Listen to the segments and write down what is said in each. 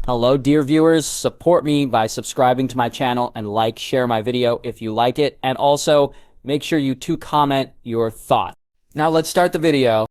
Hello, dear viewers. Support me by subscribing to my channel and share my video if you like it. And also, make sure you comment your thoughts. Now let's start the video.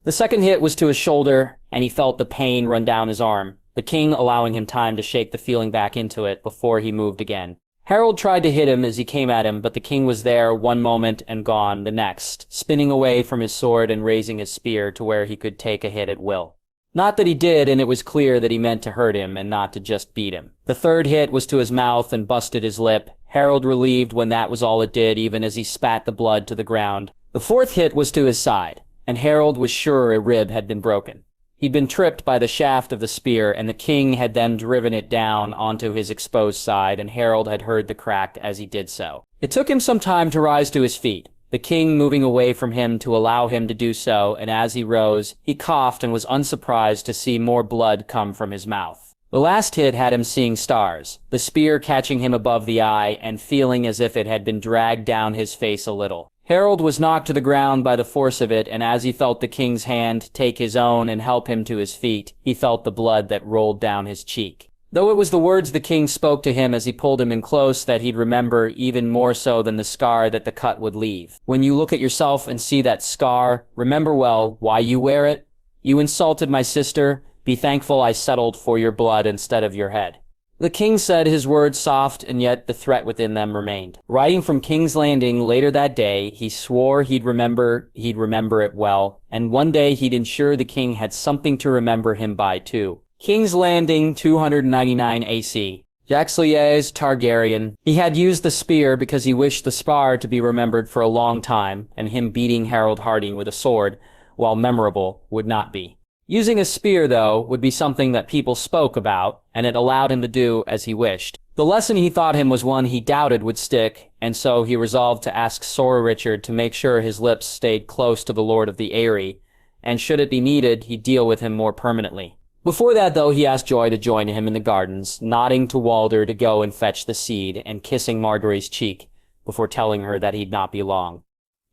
The second hit was to his shoulder, and he felt the pain run down his arm, the king allowing him time to shake the feeling back into it before he moved again. Harold tried to hit him as he came at him, but the king was there one moment and gone the next, spinning away from his sword and raising his spear to where he could take a hit at will. Not that he did, and it was clear that he meant to hurt him and not to just beat him. The third hit was to his mouth and busted his lip, Harold relieved when that was all it did, even as he spat the blood to the ground. The fourth hit was to his side, and Harold was sure a rib had been broken. He'd been tripped by the shaft of the spear, and the king had then driven it down onto his exposed side, and Harold had heard the crack as he did so. It took him some time to rise to his feet, the king moving away from him to allow him to do so, and as he rose, he coughed and was unsurprised to see more blood come from his mouth. The last hit had him seeing stars, the spear catching him above the eye and feeling as if it had been dragged down his face a little. Harold was knocked to the ground by the force of it, and as he felt the king's hand take his own and help him to his feet, he felt the blood that rolled down his cheek. Though it was the words the king spoke to him as he pulled him in close that he'd remember even more so than the scar that the cut would leave. When you look at yourself and see that scar, remember well why you wear it. You insulted my sister. Be thankful I settled for your blood instead of your head. The king said his words soft, and yet the threat within them remained. Writing from King's Landing later that day, he swore he'd remember it well, and one day he'd ensure the king had something to remember him by too. King's Landing, 299 AC. Jaxliers Targaryen. He had used the spear because he wished the spar to be remembered for a long time, and him beating Harold Harding with a sword, while memorable, would not be. Using a spear, though, would be something that people spoke about, and it allowed him to do as he wished. The lesson he thought him was one he doubted would stick, and so he resolved to ask Sora Richard to make sure his lips stayed close to the Lord of the Eyrie, and should it be needed, he'd deal with him more permanently. Before that, though, he asked Joy to join him in the gardens, nodding to Walder to go and fetch the seed, and kissing Margaery's cheek, before telling her that he'd not be long.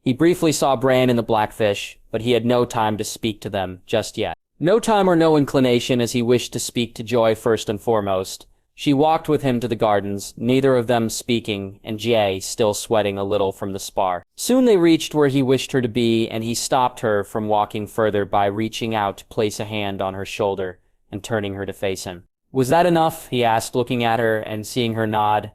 He briefly saw Bran and the Blackfish, but he had no time to speak to them just yet. No time or no inclination, as he wished to speak to Joy first and foremost. She walked with him to the gardens, neither of them speaking, and Jay still sweating a little from the spar. Soon they reached where he wished her to be, and he stopped her from walking further by reaching out to place a hand on her shoulder and turning her to face him. "Was that enough?" he asked, looking at her and seeing her nod.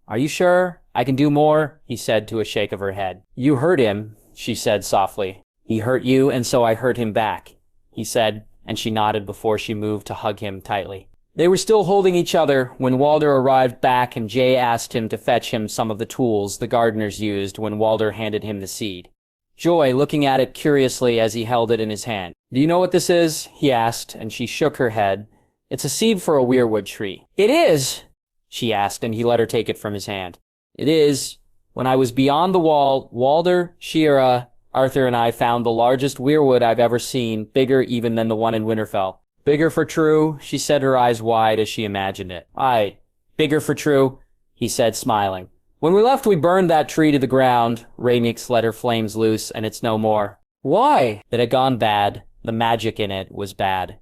"Are you sure? I can do more," he said to a shake of her head. "You hurt him," she said softly. "He hurt you, and so I hurt him back," he said, and she nodded before she moved to hug him tightly. They were still holding each other when Walder arrived back, and Jay asked him to fetch him some of the tools the gardeners used when Walder handed him the seed. Joy, looking at it curiously as he held it in his hand. "Do you know what this is?" he asked, and she shook her head. "It's a seed for a weirwood tree." "It is?" she asked, and he let her take it from his hand. "It is. When I was beyond the wall, Walder, Shira, Arthur, and I found the largest weirwood I've ever seen, bigger even than the one in Winterfell." "Bigger for true?" she said, her eyes wide as she imagined it. "Aye, bigger for true," he said, smiling. "When we left, we burned that tree to the ground." Remix let her flames loose, and it's no more. "Why?" "It had gone bad. The magic in it was bad,"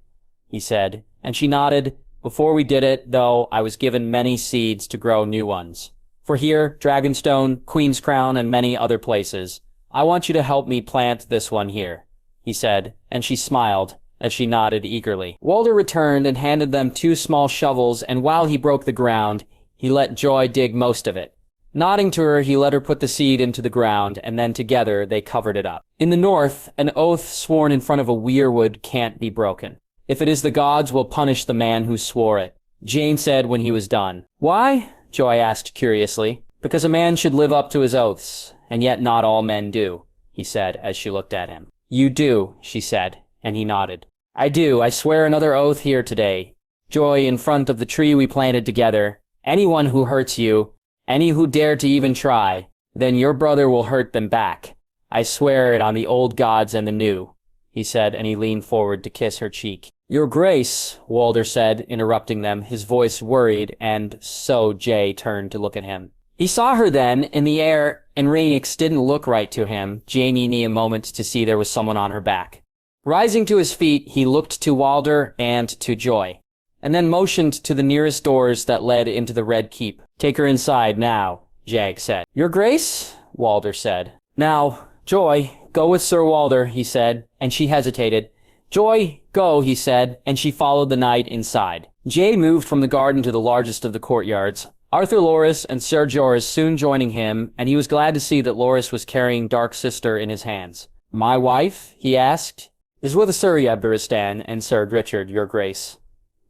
he said, and she nodded. "Before we did it, though, I was given many seeds to grow new ones. For here, Dragonstone, Queen's Crown, and many other places. I want you to help me plant this one here," he said, and she smiled as she nodded eagerly. Walder returned and handed them 2 small shovels, and while he broke the ground, he let Joy dig most of it. Nodding to her, he let her put the seed into the ground, and then together they covered it up. In the north, an oath sworn in front of a weirwood can't be broken. "If it is the gods, will punish the man who swore it," Jane said when he was done. "Why?" Joy asked curiously. "Because a man should live up to his oaths, and yet not all men do," he said as she looked at him. "You do," she said, and he nodded. "I do. I swear another oath here today. Joy, in front of the tree we planted together. Anyone who hurts you, any who dare to even try, then your brother will hurt them back. I swear it on the old gods and the new," he said, and he leaned forward to kiss her cheek. "Your Grace," Walder said, interrupting them, his voice worried, and so Jay turned to look at him. He saw her then, in the air, and Rhaenix didn't look right to him. Jane needed a moment to see there was someone on her back. Rising to his feet, he looked to Walder and to Joy, and then motioned to the nearest doors that led into the Red Keep. "Take her inside now," Jag said. "Your Grace?" Walder said. "Now, Joy, go with Sir Walder," he said, and she hesitated. "Joy, go," he said, and she followed the knight inside. Jay moved from the garden to the largest of the courtyards, Arthur Loras and Ser Jorah soon joining him, and he was glad to see that Loras was carrying Dark Sister in his hands. "My wife?" he asked. "Is with Sir Yabiristan and Sir Richard, your grace,"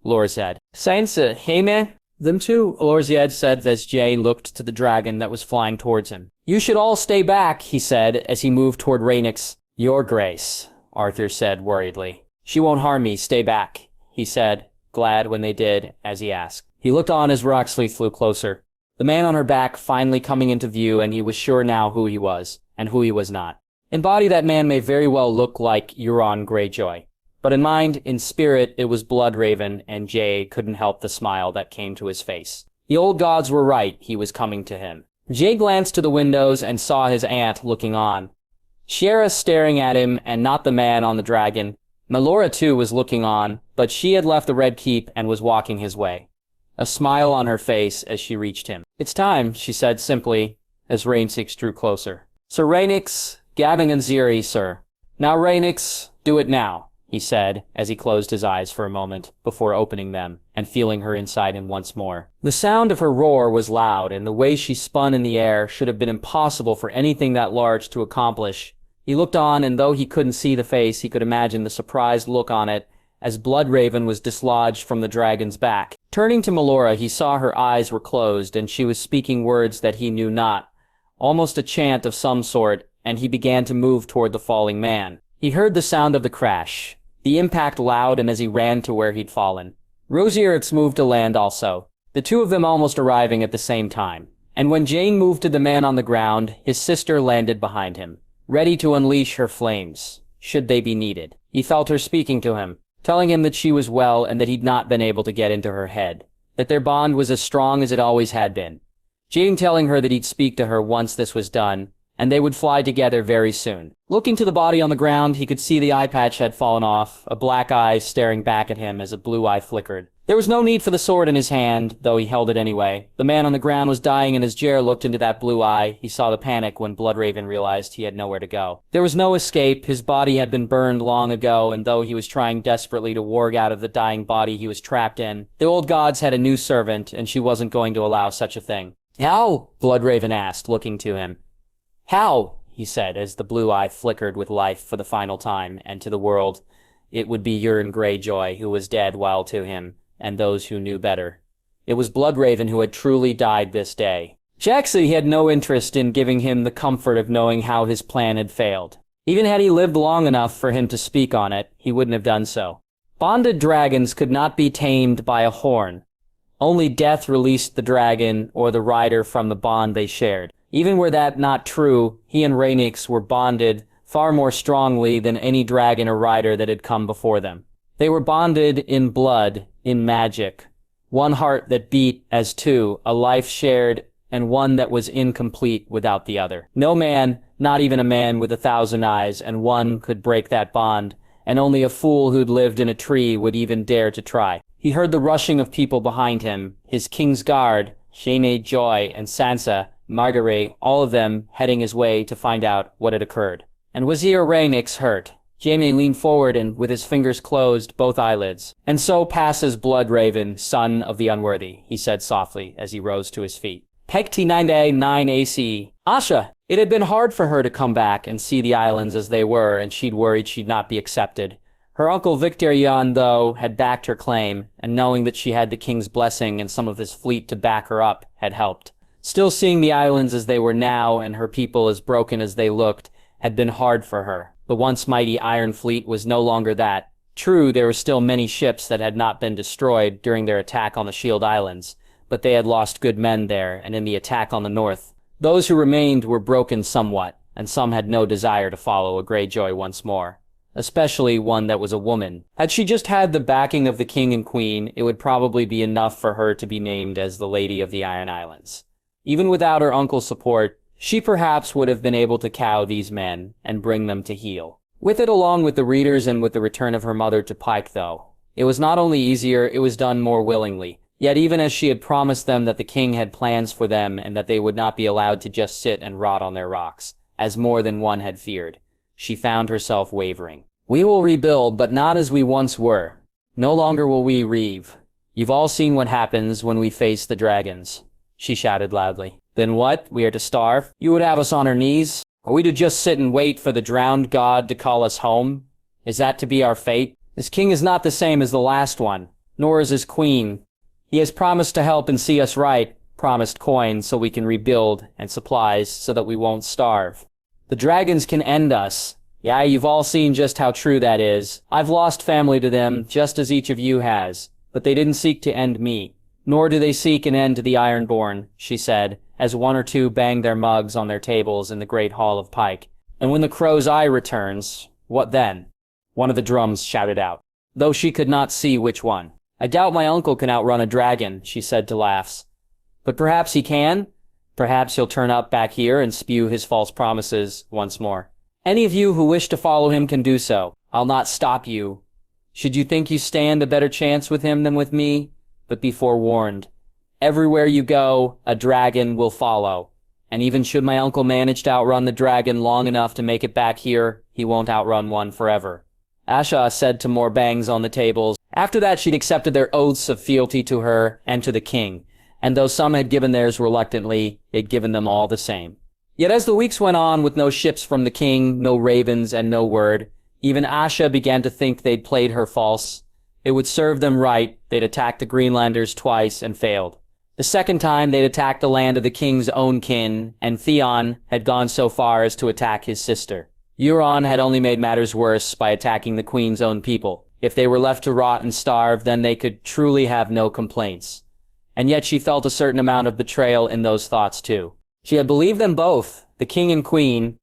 Loras said. "Sansa, Jaime?" "Them too," Loras said as Jay looked to the dragon that was flying towards him. "You should all stay back," he said as he moved toward Rhaenys. "Your grace," Arthur said worriedly. "She won't harm me, stay back," he said, glad when they did, as he asked. He looked on as Roxley flew closer, the man on her back finally coming into view, and he was sure now who he was, and who he was not. In body, that man may very well look like Euron Greyjoy, but in mind, in spirit, it was Bloodraven, and Jay couldn't help the smile that came to his face. The old gods were right, he was coming to him. Jay glanced to the windows and saw his aunt looking on, Shiera staring at him, and not the man on the dragon. Melora too was looking on, but she had left the Red Keep and was walking his way, a smile on her face as she reached him. "It's time," she said simply, as Rhaenys drew closer. "Sir Rhaenys, Gavin and Ziri, sir." "Now Rhaenys, do it now," he said, as he closed his eyes for a moment, before opening them, and feeling her inside him once more. The sound of her roar was loud, and the way she spun in the air should have been impossible for anything that large to accomplish. He looked on, and though he couldn't see the face, he could imagine the surprised look on it, as Bloodraven was dislodged from the dragon's back. Turning to Melora, he saw her eyes were closed, and she was speaking words that he knew not, almost a chant of some sort, and he began to move toward the falling man. He heard the sound of the crash, the impact loud, and as he ran to where he'd fallen. Rosierix moved to land also, the two of them almost arriving at the same time. And when Jane moved to the man on the ground, his sister landed behind him, ready to unleash her flames, should they be needed. He felt her speaking to him, telling him that she was well and that he'd not been able to get into her head, that their bond was as strong as it always had been. Jane telling her that he'd speak to her once this was done, and they would fly together very soon. Looking to the body on the ground, he could see the eye patch had fallen off, a black eye staring back at him as a blue eye flickered. There was no need for the sword in his hand, though he held it anyway. The man on the ground was dying, and as Jer looked into that blue eye, he saw the panic when Bloodraven realized he had nowhere to go. There was no escape, his body had been burned long ago, and though he was trying desperately to warg out of the dying body he was trapped in, the old gods had a new servant, and she wasn't going to allow such a thing. "How?" Bloodraven asked, looking to him. "How?" he said, as the blue eye flickered with life for the final time, and to the world, it would be Euron Greyjoy who was dead, while to him, and those who knew better, it was Bloodraven who had truly died this day. Jaxie had no interest in giving him the comfort of knowing how his plan had failed. Even had he lived long enough for him to speak on it, he wouldn't have done so. Bonded dragons could not be tamed by a horn. Only death released the dragon or the rider from the bond they shared. Even were that not true, he and Rhaenys were bonded far more strongly than any dragon or rider that had come before them. They were bonded in blood, in magic. One heart that beat as two, a life shared, and one that was incomplete without the other. No man, not even a man with 1,000 eyes, and one could break that bond, and only a fool who'd lived in a tree would even dare to try. He heard the rushing of people behind him, his king's guard, Jaime, Joy, and Sansa, Marguerite, all of them heading his way to find out what had occurred. And Wazir Rhaenys hurt. Jaime leaned forward and, with his fingers closed, both eyelids. "And so passes Bloodraven, son of the unworthy," he said softly as he rose to his feet. Pekti 9 AC. Asha! It had been hard for her to come back and see the islands as they were, and she'd worried she'd not be accepted. Her uncle Victarion, though, had backed her claim, and knowing that she had the king's blessing and some of his fleet to back her up had helped. Still, seeing the islands as they were now, and her people as broken as they looked, had been hard for her. The once mighty Iron Fleet was no longer that. True, there were still many ships that had not been destroyed during their attack on the Shield Islands, but they had lost good men there, and in the attack on the north. Those who remained were broken somewhat, and some had no desire to follow a Greyjoy once more. Especially one that was a woman. Had she just had the backing of the king and queen, it would probably be enough for her to be named as the Lady of the Iron Islands. Even without her uncle's support, she perhaps would have been able to cow these men and bring them to heel. With it, along with the readers and with the return of her mother to Pike, though. It was not only easier, it was done more willingly. Yet even as she had promised them that the king had plans for them and that they would not be allowed to just sit and rot on their rocks, as more than one had feared, she found herself wavering. "We will rebuild, but not as we once were. No longer will we reave. You've all seen what happens when we face the dragons," she shouted loudly. "Then what? We are to starve? You would have us on our knees? Are we to just sit and wait for the drowned god to call us home? Is that to be our fate? This king is not the same as the last one, nor is his queen. He has promised to help and see us right, promised coin so we can rebuild, and supplies so that we won't starve. The dragons can end us. Yeah, you've all seen just how true that is. I've lost family to them, just as each of you has, but they didn't seek to end me. Nor do they seek an end to the Ironborn," she said, as one or two banged their mugs on their tables in the great hall of Pike. "And when the crow's eye returns, what then?" One of the drums shouted out, though she could not see which one. "I doubt my uncle can outrun a dragon," she said to laughs. "But perhaps he can? Perhaps he'll turn up back here and spew his false promises once more. Any of you who wish to follow him can do so. I'll not stop you. Should you think you stand a better chance with him than with me? But be forewarned. Everywhere you go, a dragon will follow. And even should my uncle manage to outrun the dragon long enough to make it back here, he won't outrun one forever." Asha said to more bangs on the tables. After that, she'd accepted their oaths of fealty to her and to the king, and though some had given theirs reluctantly, they'd given them all the same. Yet as the weeks went on with no ships from the king, no ravens, and no word, even Asha began to think they'd played her false. It would serve them right. They'd attacked the Greenlanders twice and failed. The second time, they'd attacked the land of the king's own kin, and Theon had gone so far as to attack his sister. Euron had only made matters worse by attacking the queen's own people. If they were left to rot and starve, then they could truly have no complaints. And yet she felt a certain amount of betrayal in those thoughts too. She had believed them both, the king and queen.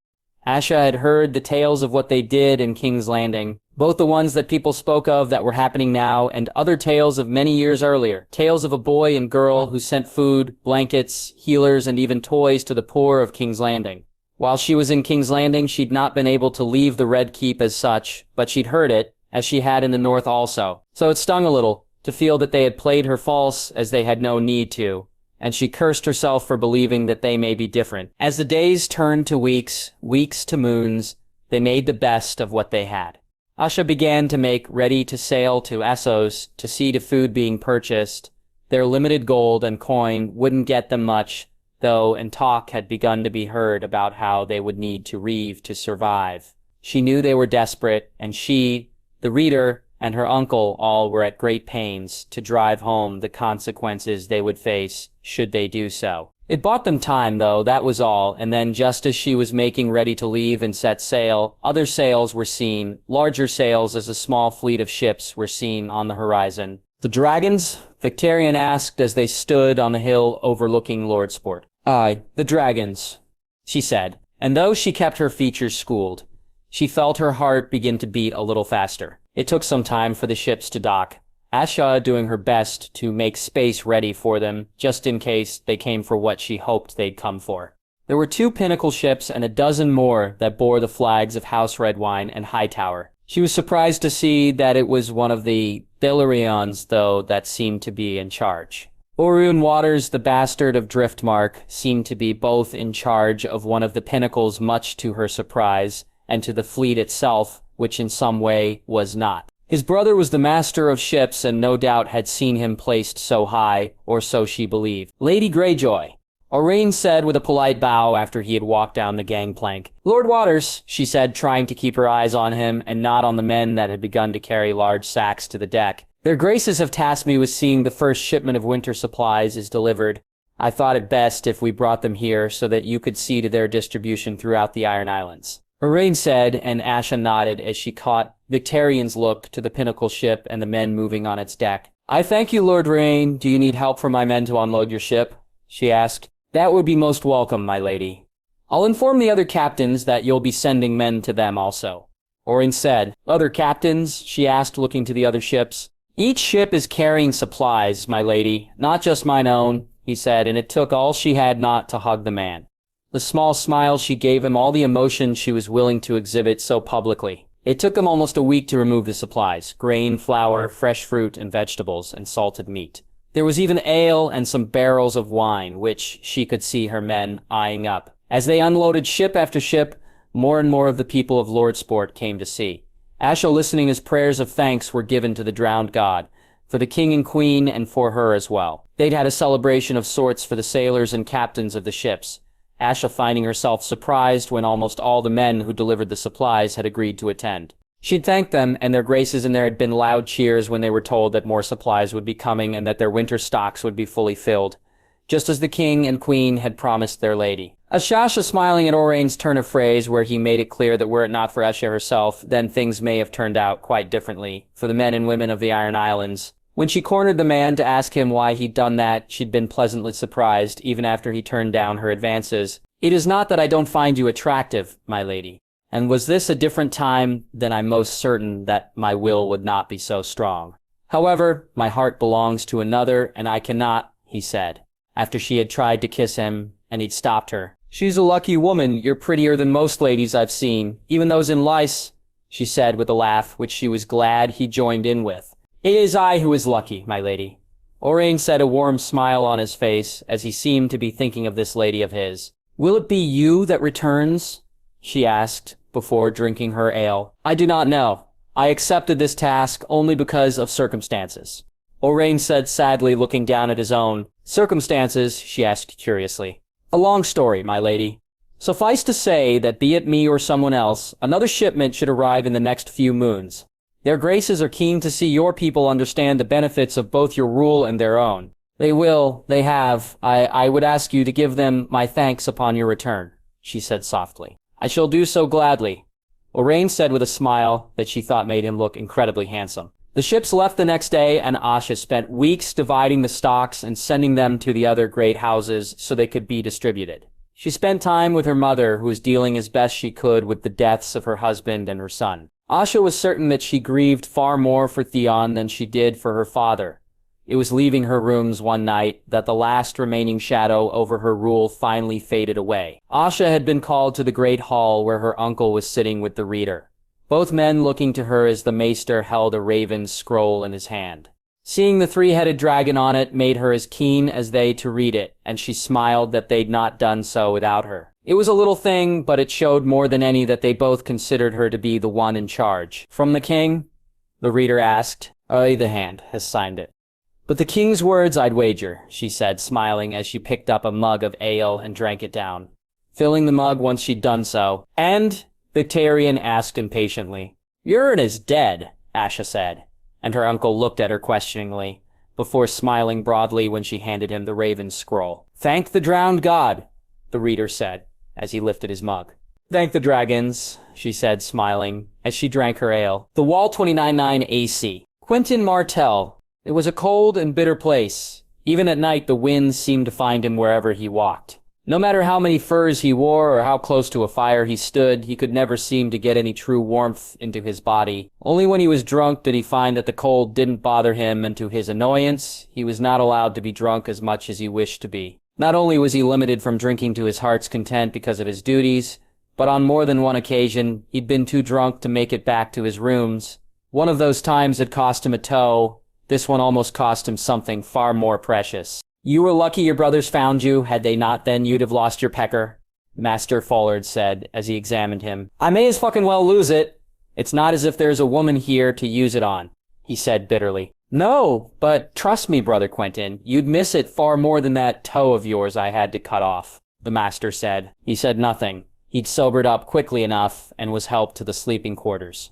Asha had heard the tales of what they did in King's Landing, both the ones that people spoke of that were happening now and other tales of many years earlier, tales of a boy and girl who sent food, blankets, healers, and even toys to the poor of King's Landing. While she was in King's Landing, she'd not been able to leave the Red Keep as such, but she'd heard it, as she had in the north also. So it stung a little to feel that they had played her false as they had no need to, and she cursed herself for believing that they may be different. As the days turned to weeks, weeks to moons, they made the best of what they had. Asha began to make ready to sail to Essos to see to food being purchased. Their limited gold and coin wouldn't get them much, though, and talk had begun to be heard about how they would need to reeve to survive. She knew they were desperate, and she, the reader, and her uncle all were at great pains to drive home the consequences they would face should they do so. It bought them time, though, that was all, and then just as she was making ready to leave and set sail, other sails were seen, larger sails as a small fleet of ships were seen on the horizon. "The dragons?" Victarion asked as they stood on the hill overlooking Lordsport. "Aye, the dragons," she said, and though she kept her features schooled, she felt her heart begin to beat a little faster. It took some time for the ships to dock, Asha doing her best to make space ready for them, just in case they came for what she hoped they'd come for. There were 2 pinnacle ships and a dozen more that bore the flags of House Redwine and Hightower. She was surprised to see that it was one of the Valyrians, though, that seemed to be in charge. Orun Waters, the bastard of Driftmark, seemed to be both in charge of one of the pinnacles, much to her surprise, and to the fleet itself, which in some way was not. His brother was the master of ships and no doubt had seen him placed so high, or so she believed. "Lady Greyjoy," Aurane said with a polite bow after he had walked down the gangplank. "Lord Waters," she said, trying to keep her eyes on him and not on the men that had begun to carry large sacks to the deck. "Their graces have tasked me with seeing the first shipment of winter supplies is delivered. I thought it best if we brought them here so that you could see to their distribution throughout the Iron Islands." Aurane said, and Asha nodded as she caught Victarion's look to the pinnacle ship and the men moving on its deck. "I thank you, Lord Rain. Do you need help from my men to unload your ship?" she asked. "That would be most welcome, my lady. I'll inform the other captains that you'll be sending men to them also." Aurane said. "Other captains?" she asked, looking to the other ships. "Each ship is carrying supplies, my lady, not just mine own," he said, and it took all she had not to hug the man. The small smile she gave him, all the emotion she was willing to exhibit so publicly. It took them almost a week to remove the supplies: grain, flour, fresh fruit and vegetables, and salted meat. There was even ale and some barrels of wine, which she could see her men eyeing up. As they unloaded ship after ship, more and more of the people of Lordsport came to see. Asha listening as prayers of thanks were given to the drowned god, for the king and queen and for her as well. They'd had a celebration of sorts for the sailors and captains of the ships, Asha finding herself surprised when almost all the men who delivered the supplies had agreed to attend. She'd thanked them and their graces, and there had been loud cheers when they were told that more supplies would be coming and that their winter stocks would be fully filled, just as the king and queen had promised their lady. Asha smiling at Oraine's turn of phrase, where he made it clear that were it not for Asha herself, then things may have turned out quite differently for the men and women of the Iron Islands. When she cornered the man to ask him why he'd done that, she'd been pleasantly surprised, even after he turned down her advances. "It is not that I don't find you attractive, my lady. And was this a different time, then I'm most certain that my will would not be so strong. However, my heart belongs to another, and I cannot," he said, after she had tried to kiss him, and he'd stopped her. "She's a lucky woman. You're prettier than most ladies I've seen, even those in lice," she said with a laugh, which she was glad he joined in with. "It is I who is lucky, my lady." Oraine said, a warm smile on his face, as he seemed to be thinking of this lady of his. "Will it be you that returns?" she asked, before drinking her ale. "I do not know. I accepted this task only because of circumstances," Oraine said sadly, looking down at his own. "Circumstances?" she asked curiously. "A long story, my lady. Suffice to say that be it me or someone else, another shipment should arrive in the next few moons. Their graces are keen to see your people understand the benefits of both your rule and their own. They will, they have. I would ask you to give them my thanks upon your return," she said softly. "I shall do so gladly," Oraine said with a smile that she thought made him look incredibly handsome. The ships left the next day, and Asha spent weeks dividing the stocks and sending them to the other great houses so they could be distributed. She spent time with her mother, who was dealing as best she could with the deaths of her husband and her son. Asha was certain that she grieved far more for Theon than she did for her father. It was leaving her rooms one night that the last remaining shadow over her rule finally faded away. Asha had been called to the great hall where her uncle was sitting with the reader, both men looking to her as the maester held a raven's scroll in his hand. Seeing the three-headed dragon on it made her as keen as they to read it, and she smiled that they'd not done so without her. It was a little thing, but it showed more than any that they both considered her to be the one in charge. "From the king?" the reader asked. "The hand has signed it." "But the king's words, I'd wager," she said, smiling as she picked up a mug of ale and drank it down, filling the mug once she'd done so. "And?" the Targaryen asked impatiently. "Euron is dead," Asha said, and her uncle looked at her questioningly, before smiling broadly when she handed him the raven's scroll. "Thank the drowned god," the reader said, as he lifted his mug. "Thank the dragons," she said, smiling, as she drank her ale. The Wall 29-9 AC. Quentin Martell. It was a cold and bitter place. Even at night, the winds seemed to find him wherever he walked. No matter how many furs he wore or how close to a fire he stood, he could never seem to get any true warmth into his body. Only when he was drunk did he find that the cold didn't bother him, and to his annoyance, he was not allowed to be drunk as much as he wished to be. Not only was he limited from drinking to his heart's content because of his duties, but on more than one occasion, he'd been too drunk to make it back to his rooms. One of those times had cost him a toe. This one almost cost him something far more precious. "You were lucky your brothers found you. Had they not, then you'd have lost your pecker," Master Follard said as he examined him. "I may as fucking well lose it. It's not as if there's a woman here to use it on," he said bitterly. "No, but trust me, Brother Quentin, you'd miss it far more than that toe of yours I had to cut off," the master said. He said nothing. He'd sobered up quickly enough and was helped to the sleeping quarters.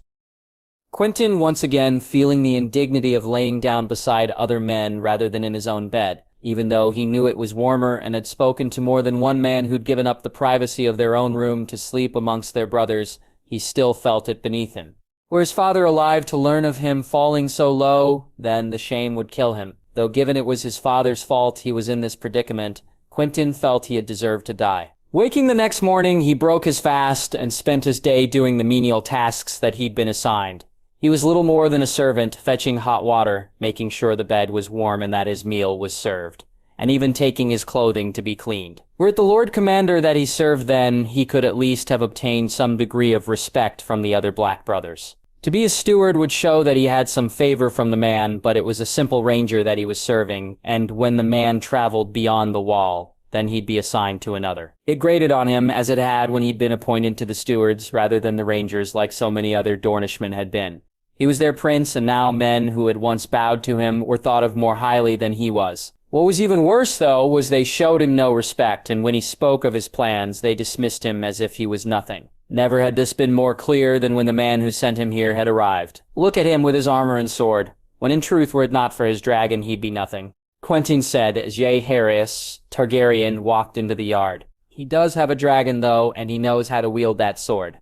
Quentin once again feeling the indignity of laying down beside other men rather than in his own bed, even though he knew it was warmer and had spoken to more than one man who'd given up the privacy of their own room to sleep amongst their brothers, he still felt it beneath him. Were his father alive to learn of him falling so low, then the shame would kill him. Though given it was his father's fault he was in this predicament, Quentin felt he had deserved to die. Waking the next morning, he broke his fast and spent his day doing the menial tasks that he'd been assigned. He was little more than a servant, fetching hot water, making sure the bed was warm and that his meal was served. and even taking his clothing to be cleaned. Were it the Lord Commander that he served then, he could at least have obtained some degree of respect from the other Black brothers. To be a steward would show that he had some favor from the man, but it was a simple ranger that he was serving, and when the man traveled beyond the wall, then he'd be assigned to another. It grated on him, as it had when he'd been appointed to the stewards rather than the rangers like so many other Dornishmen had been. He was their prince, and now men who had once bowed to him were thought of more highly than he was. What was even worse, though, was they showed him no respect, and when he spoke of his plans, they dismissed him as if he was nothing. Never had this been more clear than when the man who sent him here had arrived. Look at him with his armor and sword, when in truth were it not for his dragon he'd be nothing. Quentyn said as Jaehaerys Targaryen walked into the yard. He does have a dragon, though, and he knows how to wield that sword.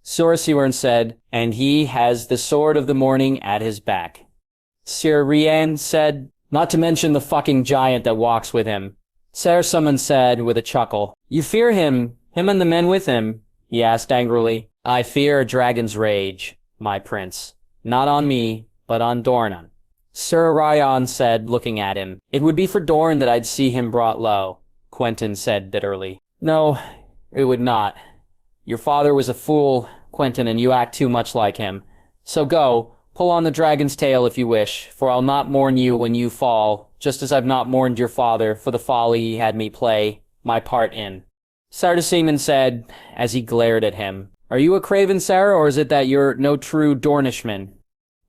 Sorasiorn said, and he has the sword of the morning at his back. Sir Rian said, not to mention the fucking giant that walks with him. Saruman said with a chuckle, you fear him and the men with him? He asked angrily. I fear a dragon's rage, my prince. Not on me, but on Dornan. Sir Ryan said, looking at him. It would be for Dorne that I'd see him brought low, Quentyn said bitterly. No, it would not. Your father was a fool, Quentyn, and you act too much like him. So go, pull on the dragon's tail if you wish, for I'll not mourn you when you fall, just as I've not mourned your father for the folly he had me play my part in. Sardaseman said, as he glared at him, are you a craven, Sarah, or is it that you're no true Dornishman?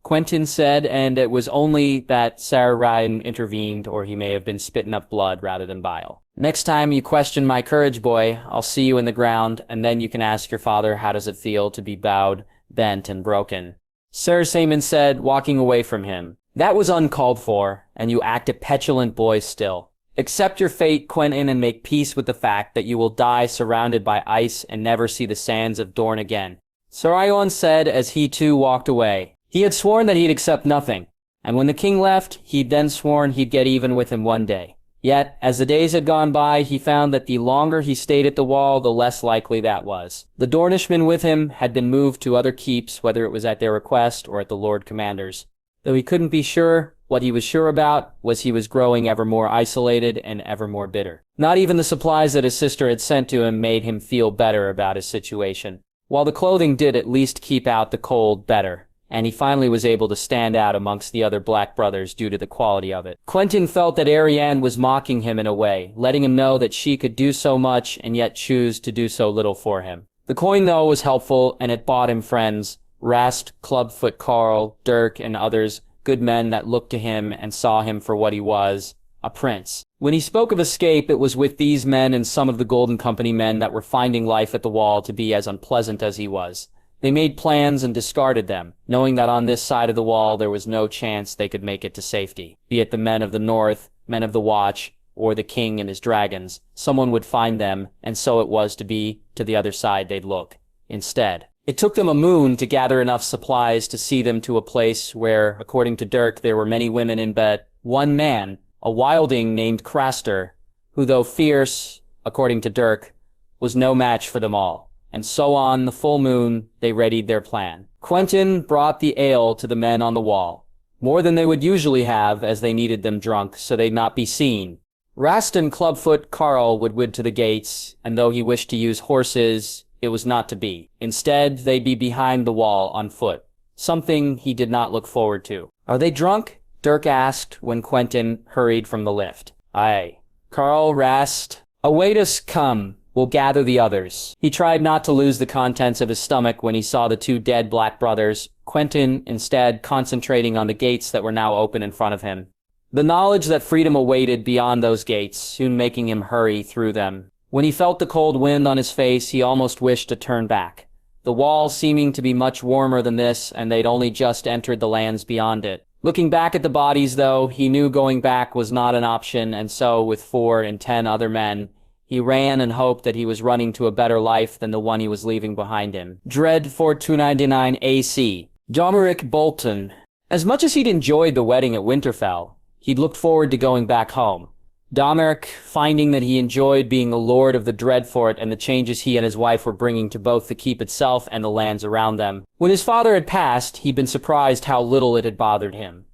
Quentyn said, and it was only that Sir Ryan intervened, or he may have been spitting up blood rather than bile. Next time you question my courage, boy, I'll see you in the ground, and then you can ask your father how does it feel to be bowed, bent, and broken. Sardaseman said, walking away from him. That was uncalled for, and you act a petulant boy still. Accept your fate, Quentyn, and make peace with the fact that you will die surrounded by ice and never see the sands of Dorne again. Sir Ion said as he too walked away. He had sworn that he'd accept nothing, and when the king left, he'd then sworn he'd get even with him one day. Yet, as the days had gone by, he found that the longer he stayed at the wall, the less likely that was. The Dornishmen with him had been moved to other keeps, whether it was at their request or at the Lord Commander's. Though he couldn't be sure, what he was sure about was he was growing ever more isolated and ever more bitter. Not even the supplies that his sister had sent to him made him feel better about his situation, while the clothing did at least keep out the cold better, and he finally was able to stand out amongst the other Black brothers due to the quality of it. Quentyn felt that Arianne was mocking him in a way, letting him know that she could do so much and yet choose to do so little for him. The coin, though, was helpful, and it bought him friends, Rast, Clubfoot Carl, Dirk, and others, good men that looked to him and saw him for what he was, a prince. When he spoke of escape, it was with these men and some of the Golden Company men that were finding life at the wall to be as unpleasant as he was. They made plans and discarded them, knowing that on this side of the wall there was no chance they could make it to safety. Be it the men of the North, men of the Watch, or the king and his dragons, someone would find them, and so it was to be to the other side they'd look. Instead, it took them a moon to gather enough supplies to see them to a place where, according to Dirk, there were many women in bed. One man, a wilding named Craster, who though fierce, according to Dirk, was no match for them all. And so on the full moon, they readied their plan. Quentyn brought the ale to the men on the wall, more than they would usually have as they needed them drunk so they'd not be seen. Rast and Clubfoot Carl would wid to the gates, and though he wished to use horses, it was not to be. Instead, they'd be behind the wall on foot, something he did not look forward to. Are they drunk? Dirk asked when Quentyn hurried from the lift. Aye. Carl, Rast, await us, come. We'll gather the others. He tried not to lose the contents of his stomach when he saw the two dead Black brothers, Quentyn instead concentrating on the gates that were now open in front of him. The knowledge that freedom awaited beyond those gates, soon making him hurry through them. When he felt the cold wind on his face, he almost wished to turn back. The wall seeming to be much warmer than this, and they'd only just entered the lands beyond it. Looking back at the bodies, though, he knew going back was not an option, and so, with 4 and 10 other men, he ran and hoped that he was running to a better life than the one he was leaving behind him. Dread 4299 AC. Domeric Bolton. As much as he'd enjoyed the wedding at Winterfell, he'd looked forward to going back home. Domeric, finding that he enjoyed being the lord of the Dreadfort and the changes he and his wife were bringing to both the keep itself and the lands around them. When his father had passed, he'd been surprised how little it had bothered him.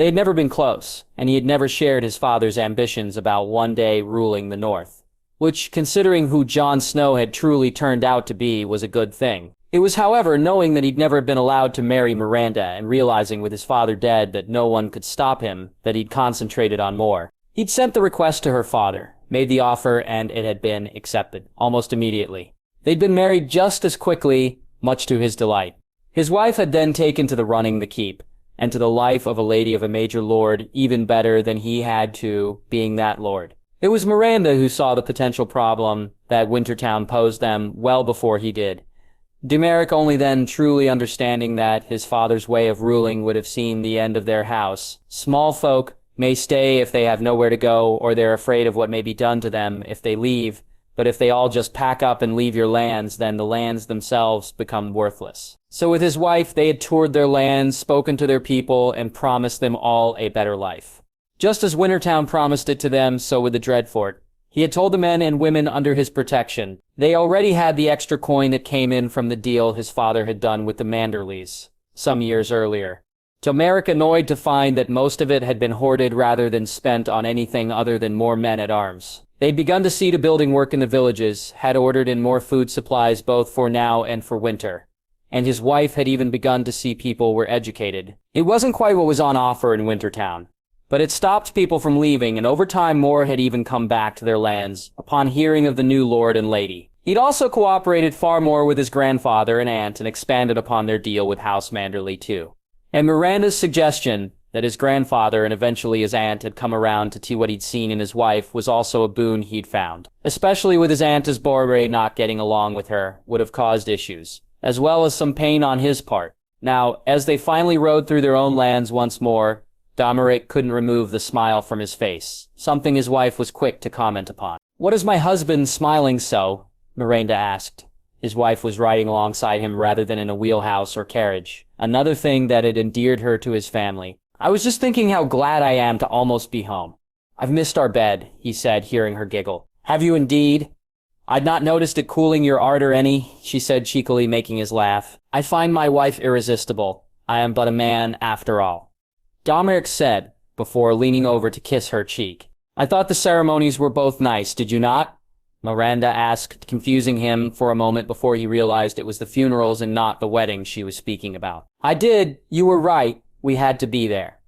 They had never been close, and he had never shared his father's ambitions about one day ruling the North, which, considering who Jon Snow had truly turned out to be, was a good thing. It was, however, knowing that he'd never been allowed to marry Miranda and realizing with his father dead that no one could stop him that he'd concentrated on more. He'd sent the request to her father, made the offer, and it had been accepted, almost immediately. They'd been married just as quickly, much to his delight. His wife had then taken to the running the keep, and to the life of a lady of a major lord even better than he had to, being that lord. It was Miranda who saw the potential problem that Wintertown posed them well before he did. Daenerys only then truly understanding that his father's way of ruling would have seen the end of their house. Small folk may stay if they have nowhere to go, or they're afraid of what may be done to them if they leave, but if they all just pack up and leave your lands, then the lands themselves become worthless. So with his wife, they had toured their lands, spoken to their people, and promised them all a better life. Just as Wintertown promised it to them, so with the Dreadfort. He had told the men and women under his protection. They already had the extra coin that came in from the deal his father had done with the Manderleys some years earlier. Daenerys, annoyed to find that most of it had been hoarded rather than spent on anything other than more men-at-arms. They'd begun to see to building work in the villages, had ordered in more food supplies both for now and for winter. And his wife had even begun to see people were educated. It wasn't quite what was on offer in Wintertown, but it stopped people from leaving, and over time more had even come back to their lands, upon hearing of the new lord and lady. He'd also cooperated far more with his grandfather and aunt and expanded upon their deal with House Manderley too. And Miranda's suggestion that his grandfather and eventually his aunt had come around to see what he'd seen in his wife was also a boon he'd found. Especially with his aunt as Borre not getting along with her would have caused issues, as well as some pain on his part. Now, as they finally rode through their own lands once more, Daenerys couldn't remove the smile from his face, something his wife was quick to comment upon. "What is my husband smiling so?" Miranda asked. His wife was riding alongside him rather than in a wheelhouse or carriage, another thing that had endeared her to his family. "I was just thinking how glad I am to almost be home." "I've missed our bed," he said, hearing her giggle. "Have you indeed? I'd not noticed it cooling your ardor any," she said cheekily, making his laugh. "I find my wife irresistible. I am but a man after all," Daenerys said, before leaning over to kiss her cheek. "I thought the ceremonies were both nice, did you not?" Miranda asked, confusing him for a moment before he realized it was the funerals and not the wedding she was speaking about. "I did. You were right. We had to be there,"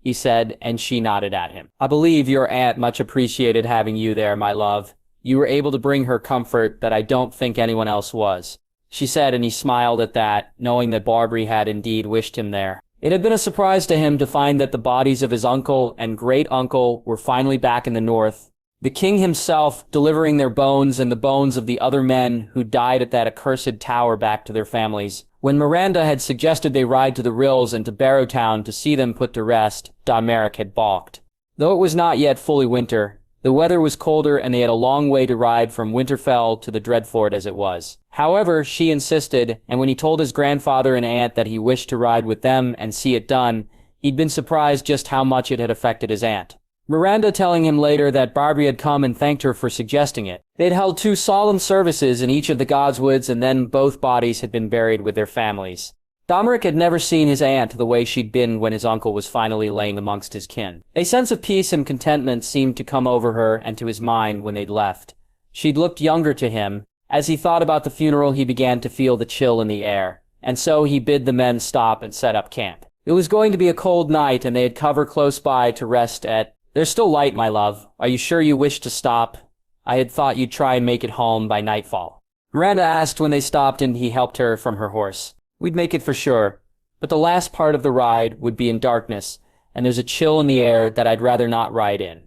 he said, and she nodded at him. "I believe your aunt much appreciated having you there, my love. You were able to bring her comfort that I don't think anyone else was," she said, and he smiled at that, knowing that Barbary had indeed wished him there. It had been a surprise to him to find that the bodies of his uncle and great-uncle were finally back in the north, the king himself delivering their bones and the bones of the other men who died at that accursed tower back to their families. When Miranda had suggested they ride to the Rills and to Barrowtown to see them put to rest, Daenerys had balked. Though it was not yet fully winter, the weather was colder and they had a long way to ride from Winterfell to the Dreadfort as it was. However, she insisted, and when he told his grandfather and aunt that he wished to ride with them and see it done, he'd been surprised just how much it had affected his aunt. Miranda telling him later that Barbary had come and thanked her for suggesting it. They'd held 2 solemn services in each of the Godswoods, and then both bodies had been buried with their families. Daenerys had never seen his aunt the way she'd been when his uncle was finally laying amongst his kin. A sense of peace and contentment seemed to come over her and to his mind when they'd left. She'd looked younger to him. As he thought about the funeral, he began to feel the chill in the air, and so he bid the men stop and set up camp. It was going to be a cold night, and they had cover close by to rest at. "There's still light, my love. Are you sure you wish to stop? I had thought you'd try and make it home by nightfall," Miranda asked when they stopped and he helped her from her horse. "We'd make it for sure, but the last part of the ride would be in darkness, and there's a chill in the air that I'd rather not ride in,"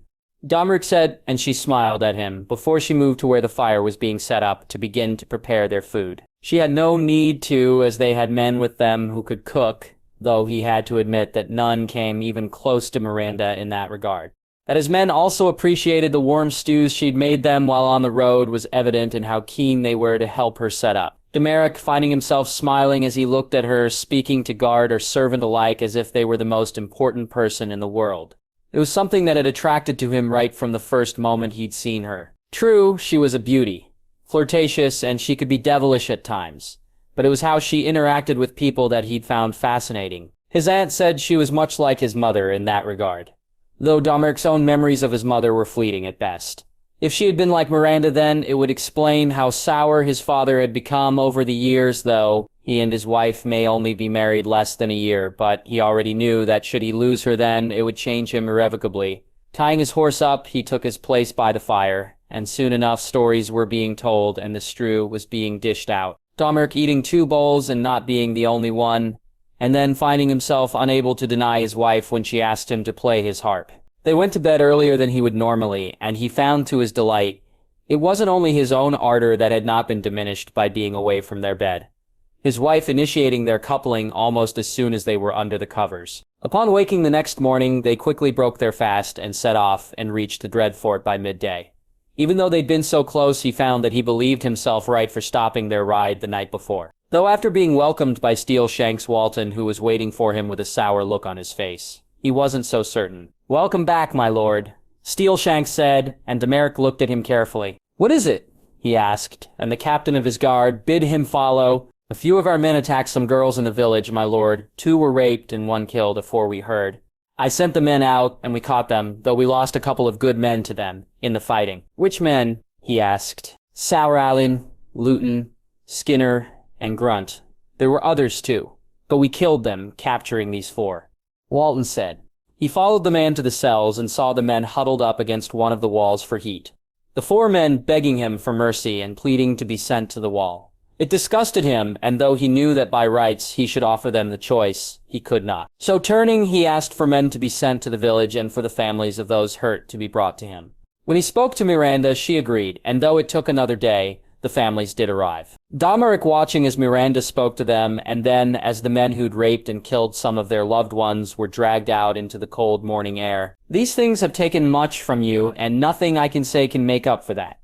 Daenerys said, and she smiled at him before she moved to where the fire was being set up to begin to prepare their food. She had no need to, as they had men with them who could cook, though he had to admit that none came even close to Miranda in that regard. That his men also appreciated the warm stews she'd made them while on the road was evident in how keen they were to help her set up. Daenerys finding himself smiling as he looked at her, speaking to guard or servant alike as if they were the most important person in the world. It was something that had attracted to him right from the first moment he'd seen her. True, she was a beauty, flirtatious, and she could be devilish at times, but it was how she interacted with people that he'd found fascinating. His aunt said she was much like his mother in that regard, though Domeric's own memories of his mother were fleeting at best. If she had been like Miranda then, it would explain how sour his father had become over the years, though he and his wife may only be married less than a year, but he already knew that should he lose her then, it would change him irrevocably. Tying his horse up, he took his place by the fire, and soon enough stories were being told and the stew was being dished out. Domeric eating 2 bowls and not being the only one, and then finding himself unable to deny his wife when she asked him to play his harp. They went to bed earlier than he would normally, and he found to his delight, it wasn't only his own ardor that had not been diminished by being away from their bed. His wife initiating their coupling almost as soon as they were under the covers. Upon waking the next morning, they quickly broke their fast and set off and reached the Dreadfort by midday. Even though they'd been so close, he found that he believed himself right for stopping their ride the night before. Though after being welcomed by Steel Shanks Walton, who was waiting for him with a sour look on his face, he wasn't so certain. "Welcome back, my lord," Steel Shanks said, and Domeric looked at him carefully. "What is it?" he asked, and the captain of his guard bid him follow. "A few of our men attacked some girls in the village, my lord. 2 were raped and 1 killed afore we heard. I sent the men out, and we caught them, though we lost a couple of good men to them, in the fighting." "Which men?" he asked. "Sour Allen, Luton, Skinner, and Grunt. There were others too, but we killed them, capturing these 4. Walton said. He followed the man to the cells and saw the men huddled up against one of the walls for heat. The 4 men begging him for mercy and pleading to be sent to the wall. It disgusted him, and though he knew that by rights he should offer them the choice, he could not. So turning, he asked for men to be sent to the village and for the families of those hurt to be brought to him. When he spoke to Miranda, she agreed, and though it took another day, the families did arrive. Domeric watching as Miranda spoke to them, and then as the men who'd raped and killed some of their loved ones were dragged out into the cold morning air. "These things have taken much from you, and nothing I can say can make up for that.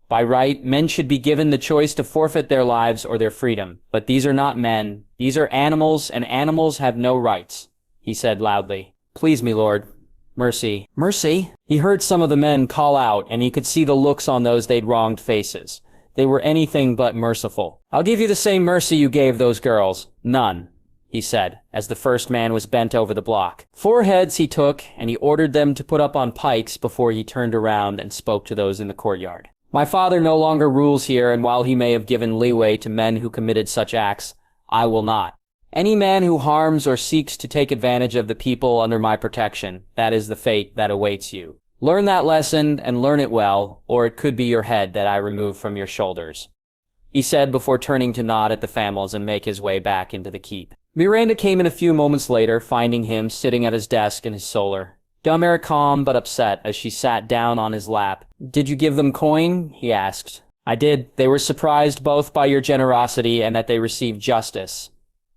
By right, men should be given the choice to forfeit their lives or their freedom. But these are not men. These are animals, and animals have no rights," he said loudly. "Please me, lord. Mercy." "Mercy?" He heard some of the men call out, and he could see the looks on those they'd wronged faces. They were anything but merciful. "I'll give you the same mercy you gave those girls. None," he said, as the first man was bent over the block. 4 heads he took, and he ordered them to put up on pikes before he turned around and spoke to those in the courtyard. "My father no longer rules here, and while he may have given leeway to men who committed such acts, I will not. Any man who harms or seeks to take advantage of the people under my protection, that is the fate that awaits you. Learn that lesson, and learn it well, or it could be your head that I remove from your shoulders," he said before turning to nod at the families and make his way back into the keep. Miranda came in a few moments later, finding him sitting at his desk in his solar. Domeric calm but upset as she sat down on his lap. "Did you give them coin?" he asked. "I did. They were surprised both by your generosity and that they received justice,"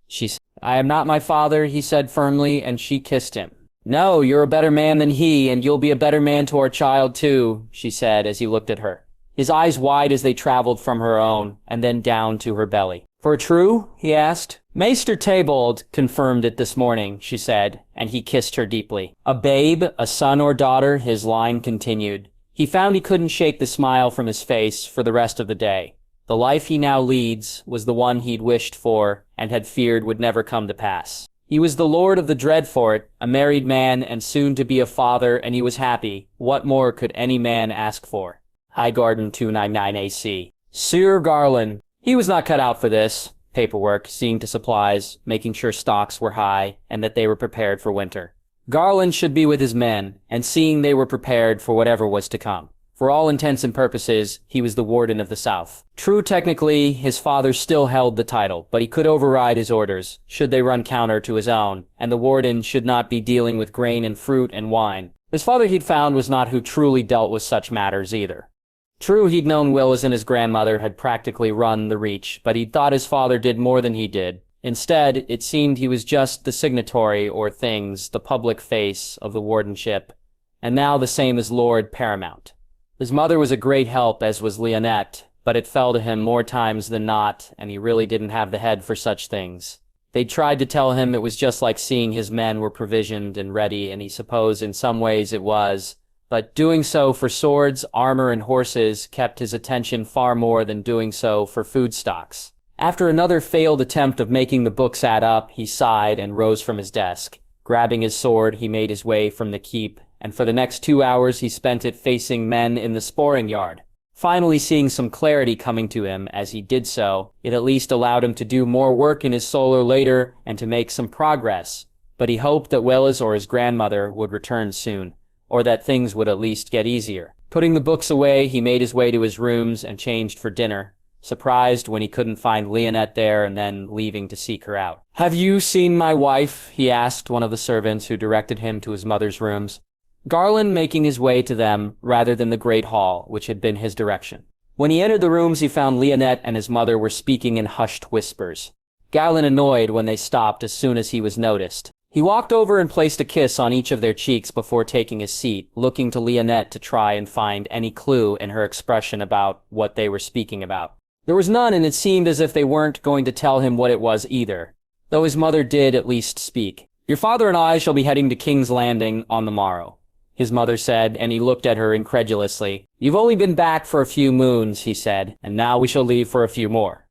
she said. "I am not my father," he said firmly, and she kissed him. "No, you're a better man than he, and you'll be a better man to our child too," she said as he looked at her, his eyes wide as they traveled from her own, and then down to her belly. "For true?" he asked. "Maester Tabold confirmed it this morning," she said, and he kissed her deeply. "A babe, a son or daughter," his line continued. He found he couldn't shake the smile from his face for the rest of the day. The life he now leads was the one he'd wished for and had feared would never come to pass. He was the lord of the Dreadfort, a married man and soon to be a father, and he was happy. What more could any man ask for? Highgarden 299 AC. Sir Garland. He was not cut out for this. Paperwork, seeing to supplies, making sure stocks were high, and that they were prepared for winter. Garland should be with his men, and seeing they were prepared for whatever was to come. For all intents and purposes, he was the warden of the South. True, technically, his father still held the title, but he could override his orders, should they run counter to his own, and the warden should not be dealing with grain and fruit and wine. His father, he'd found, was not who truly dealt with such matters either. True, he'd known Willis and his grandmother had practically run the Reach, but he'd thought his father did more than he did. Instead, it seemed he was just the signatory, or things, the public face of the wardenship, and now the same as Lord Paramount. His mother was a great help, as was Leonette, but it fell to him more times than not, and he really didn't have the head for such things. They tried to tell him it was just like seeing his men were provisioned and ready, and he supposed in some ways it was, but doing so for swords, armor, and horses kept his attention far more than doing so for food stocks. After another failed attempt of making the books add up, he sighed and rose from his desk. Grabbing his sword, he made his way from the keep, and for the next 2 hours he spent it facing men in the sporing yard. Finally seeing some clarity coming to him as he did so, it at least allowed him to do more work in his solar later and to make some progress. But he hoped that Willis or his grandmother would return soon, or that things would at least get easier. Putting the books away, he made his way to his rooms and changed for dinner, surprised when he couldn't find Leonette there and then leaving to seek her out. "Have you seen my wife?" he asked one of the servants who directed him to his mother's rooms. Garland making his way to them rather than the great hall, which had been his direction. When he entered the rooms, he found Leonette and his mother were speaking in hushed whispers. Garland annoyed when they stopped as soon as he was noticed. He walked over and placed a kiss on each of their cheeks before taking his seat, looking to Leonette to try and find any clue in her expression about what they were speaking about. There was none, and it seemed as if they weren't going to tell him what it was either, though his mother did at least speak. "Your father and I shall be heading to King's Landing on the morrow," his mother said, and he looked at her incredulously. "You've only been back for a few moons," he said, "and now we shall leave for a few more,"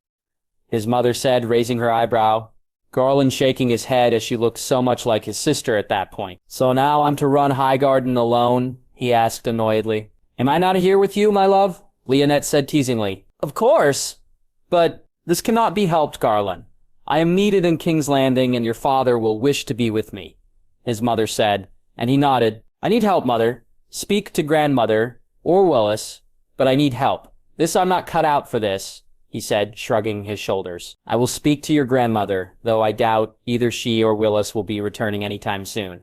his mother said, raising her eyebrow. Garland shaking his head as she looked so much like his sister at that point. "So now I'm to run Highgarden alone?" he asked annoyedly. "Am I not here with you, my love?" Leonette said teasingly. "Of course, but this cannot be helped, Garland. I am needed in King's Landing and your father will wish to be with me," his mother said, and he nodded. "I need help, mother. Speak to grandmother, or Willis, but I need help. I'm not cut out for this," he said, shrugging his shoulders. "I will speak to your grandmother, though I doubt either she or Willis will be returning anytime soon,"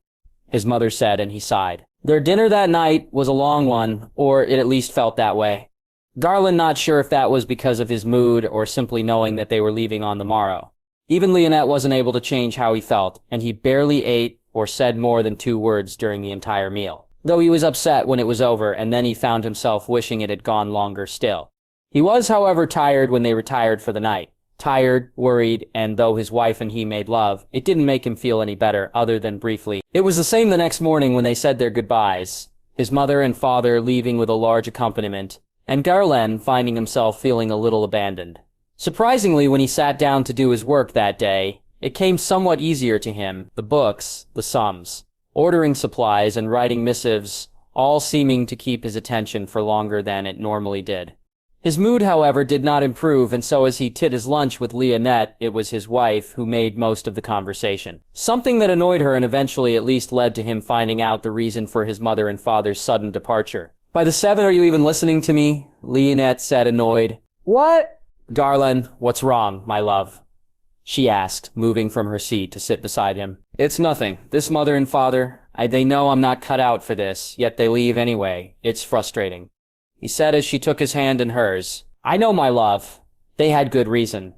his mother said, and he sighed. Their dinner that night was a long one, or it at least felt that way. Garland not sure if that was because of his mood or simply knowing that they were leaving on the morrow. Even Leonette wasn't able to change how he felt, and he barely ate or said more than 2 words during the entire meal. Though he was upset when it was over, and then he found himself wishing it had gone longer still. He was, however, tired when they retired for the night. Tired, worried, and though his wife and he made love, it didn't make him feel any better, other than briefly. It was the same the next morning when they said their goodbyes, his mother and father leaving with a large accompaniment, and Garland finding himself feeling a little abandoned. Surprisingly, when he sat down to do his work that day, it came somewhat easier to him, the books, the sums, ordering supplies and writing missives, all seeming to keep his attention for longer than it normally did. His mood, however, did not improve, and so as he ate his lunch with Leonette, it was his wife who made most of the conversation. Something that annoyed her and eventually at least led to him finding out the reason for his mother and father's sudden departure. "By the 7, are you even listening to me?" Leonette said, annoyed. "What?" "Garland, what's wrong, my love?" she asked, moving from her seat to sit beside him. "It's nothing. This mother and father, they know I'm not cut out for this, yet they leave anyway. It's frustrating," he said as she took his hand in hers. "I know, my love. They had good reason.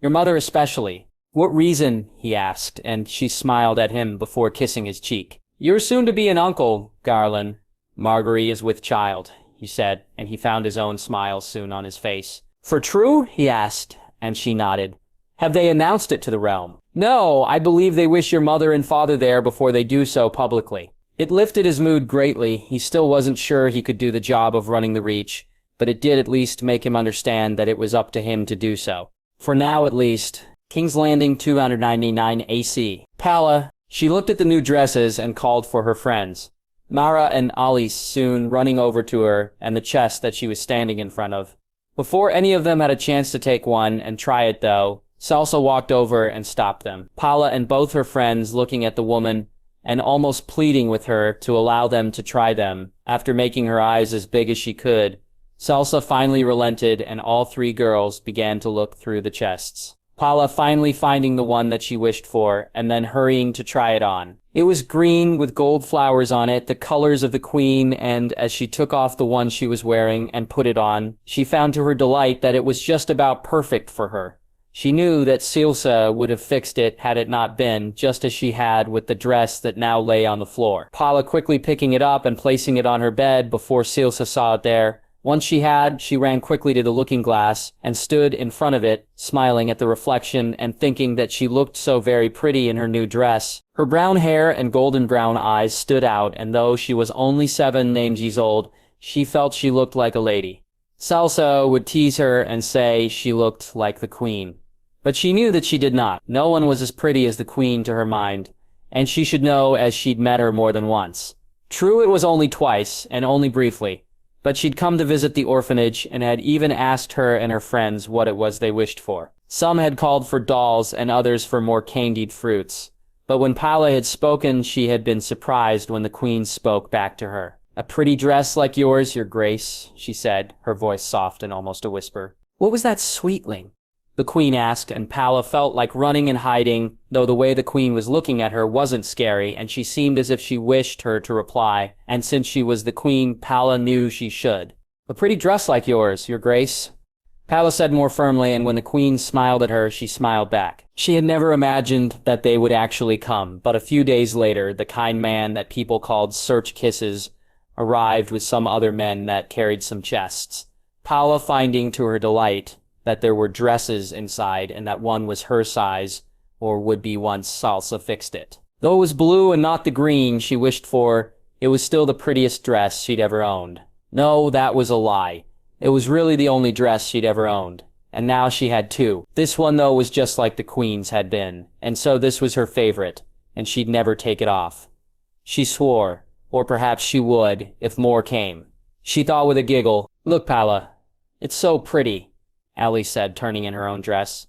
Your mother especially." "What reason?" he asked, and she smiled at him before kissing his cheek. "You're soon to be an uncle, Garland. Marguerite is with child," he said, and he found his own smile soon on his face. "For true?" he asked, and she nodded. "Have they announced it to the realm?" "No, I believe they wish your mother and father there before they do so publicly." It lifted his mood greatly. He still wasn't sure he could do the job of running the Reach, but it did at least make him understand that it was up to him to do so. For now, at least. King's Landing 299 AC. Palla. She looked at the new dresses and called for her friends. Mara and Alice soon running over to her and the chest that she was standing in front of. Before any of them had a chance to take one and try it though, Salsa walked over and stopped them. Palla and both her friends looking at the woman and almost pleading with her to allow them to try them. After making her eyes as big as she could, Salsa finally relented and all 3 girls began to look through the chests. Palla finally finding the one that she wished for, and then hurrying to try it on. It was green with gold flowers on it, the colors of the queen, and as she took off the one she was wearing and put it on, she found to her delight that it was just about perfect for her. She knew that Salsa would have fixed it had it not been, just as she had with the dress that now lay on the floor. Palla quickly picking it up and placing it on her bed before Salsa saw it there. Once she ran quickly to the looking glass and stood in front of it, smiling at the reflection and thinking that she looked so very pretty in her new dress. Her brown hair and golden brown eyes stood out, and though she was only 7 years old, she felt she looked like a lady. Salsa would tease her and say she looked like the queen. But she knew that she did not. No one was as pretty as the queen to her mind, and she should know as she'd met her more than once. True, it was only twice, and only briefly, but she'd come to visit the orphanage and had even asked her and her friends what it was they wished for. Some had called for dolls and others for more candied fruits. But when Paula had spoken, she had been surprised when the queen spoke back to her. "A pretty dress like yours, your grace," she said, her voice soft and almost a whisper. "What was that sweetling?" the queen asked, and Paula felt like running and hiding, though the way the queen was looking at her wasn't scary, and she seemed as if she wished her to reply, and since she was the queen, Paula knew she should. "A pretty dress like yours, your grace," Paula said more firmly, and when the queen smiled at her, she smiled back. She had never imagined that they would actually come, but a few days later, the kind man that people called Search Kisses arrived with some other men that carried some chests. Paula finding to her delight that there were dresses inside and that one was her size, or would be once Salsa fixed it. Though it was blue and not the green she wished for, it was still the prettiest dress she'd ever owned. No, that was a lie. It was really the only dress she'd ever owned. And now she had two. This one, though, was just like the queen's had been, and so this was her favorite, and she'd never take it off. She swore, or perhaps she would, if more came. She thought with a giggle, "Look, Paula, it's so pretty," Allie said, turning in her own dress.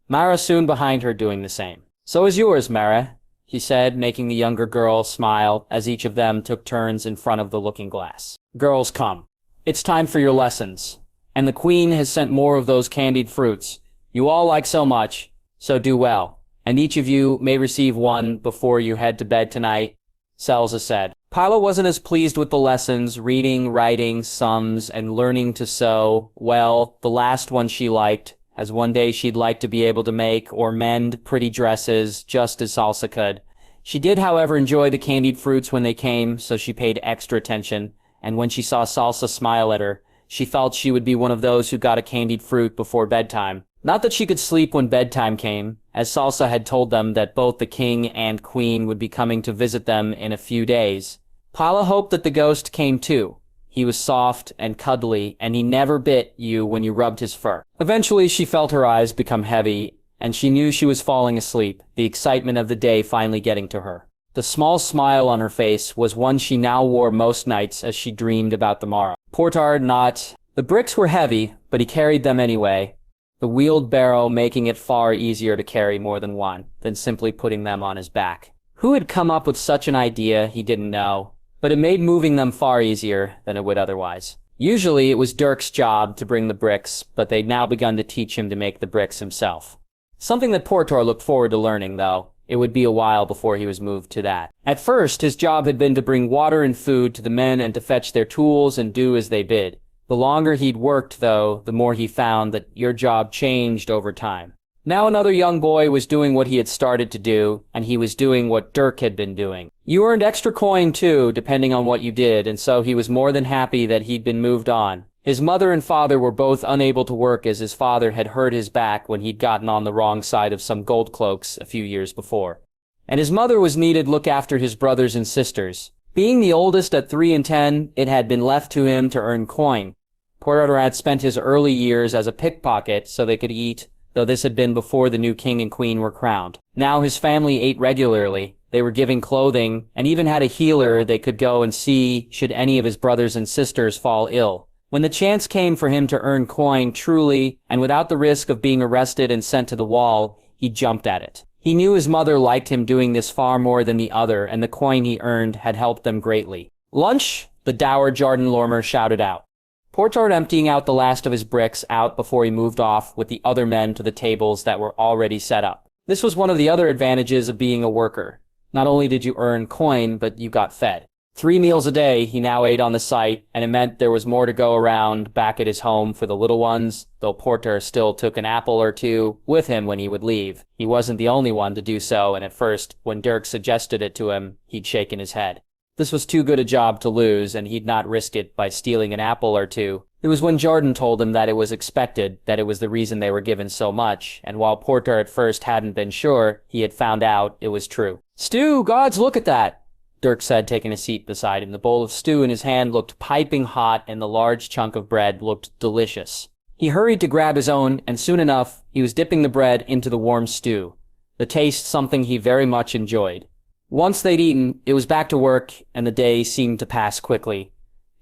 Mara soon behind her doing the same. "So is yours, Mara," she said, making the younger girl smile as each of them took turns in front of the looking glass. "Girls, come. It's time for your lessons. And the queen has sent more of those candied fruits. You all like so much, so do well. And each of you may receive one before you head to bed tonight," Salsa said. Paula wasn't as pleased with the lessons, reading, writing, sums, and learning to sew. Well, the last one she liked, as one day she'd like to be able to make or mend pretty dresses, just as Salsa could. She did, however, enjoy the candied fruits when they came, so she paid extra attention, and when she saw Salsa smile at her, she felt she would be one of those who got a candied fruit before bedtime. Not that she could sleep when bedtime came, as Salsa had told them that both the king and queen would be coming to visit them in a few days. Paula hoped that the ghost came too. He was soft and cuddly, and he never bit you when you rubbed his fur. Eventually, she felt her eyes become heavy, and she knew she was falling asleep, the excitement of the day finally getting to her. The small smile on her face was one she now wore most nights as she dreamed about the morrow. Portard not. The bricks were heavy, but he carried them anyway, the wheeled barrow making it far easier to carry more than one than simply putting them on his back. Who had come up with such an idea, he didn't know, but it made moving them far easier than it would otherwise. Usually it was Dirk's job to bring the bricks, but they'd now begun to teach him to make the bricks himself. Something that Portor looked forward to learning, though. It would be a while before he was moved to that. At first, his job had been to bring water and food to the men and to fetch their tools and do as they bid. The longer he'd worked, though, the more he found that your job changed over time. Now another young boy was doing what he had started to do, and he was doing what Dirk had been doing. You earned extra coin, too, depending on what you did, and so he was more than happy that he'd been moved on. His mother and father were both unable to work as his father had hurt his back when he'd gotten on the wrong side of some gold cloaks a few years before. And his mother was needed to look after his brothers and sisters. Being the oldest at 3 and 10, it had been left to him to earn coin. Porter had spent his early years as a pickpocket so they could eat, though this had been before the new king and queen were crowned. Now his family ate regularly. They were giving clothing, and even had a healer they could go and see should any of his brothers and sisters fall ill. When the chance came for him to earn coin truly, and without the risk of being arrested and sent to the wall, he jumped at it. He knew his mother liked him doing this far more than the other, and the coin he earned had helped them greatly. "Lunch?" the dour Jordan Lormer shouted out. Portard emptying out the last of his bricks out before he moved off with the other men to the tables that were already set up. This was one of the other advantages of being a worker. Not only did you earn coin, but you got fed. 3 meals a day he now ate on the site, and it meant there was more to go around back at his home for the little ones, though Porter still took an apple or two with him when he would leave. He wasn't the only one to do so, and at first, when Dirk suggested it to him, he'd shaken his head. This was too good a job to lose, and he'd not risk it by stealing an apple or two. It was when Jordan told him that it was expected, that it was the reason they were given so much, and while Porter at first hadn't been sure, he had found out it was true. "Stew, gods, look at that!" Dirk said, taking a seat beside him. The bowl of stew in his hand looked piping hot, and the large chunk of bread looked delicious. He hurried to grab his own, and soon enough, he was dipping the bread into the warm stew, the taste something he very much enjoyed. Once they'd eaten, it was back to work, and the day seemed to pass quickly.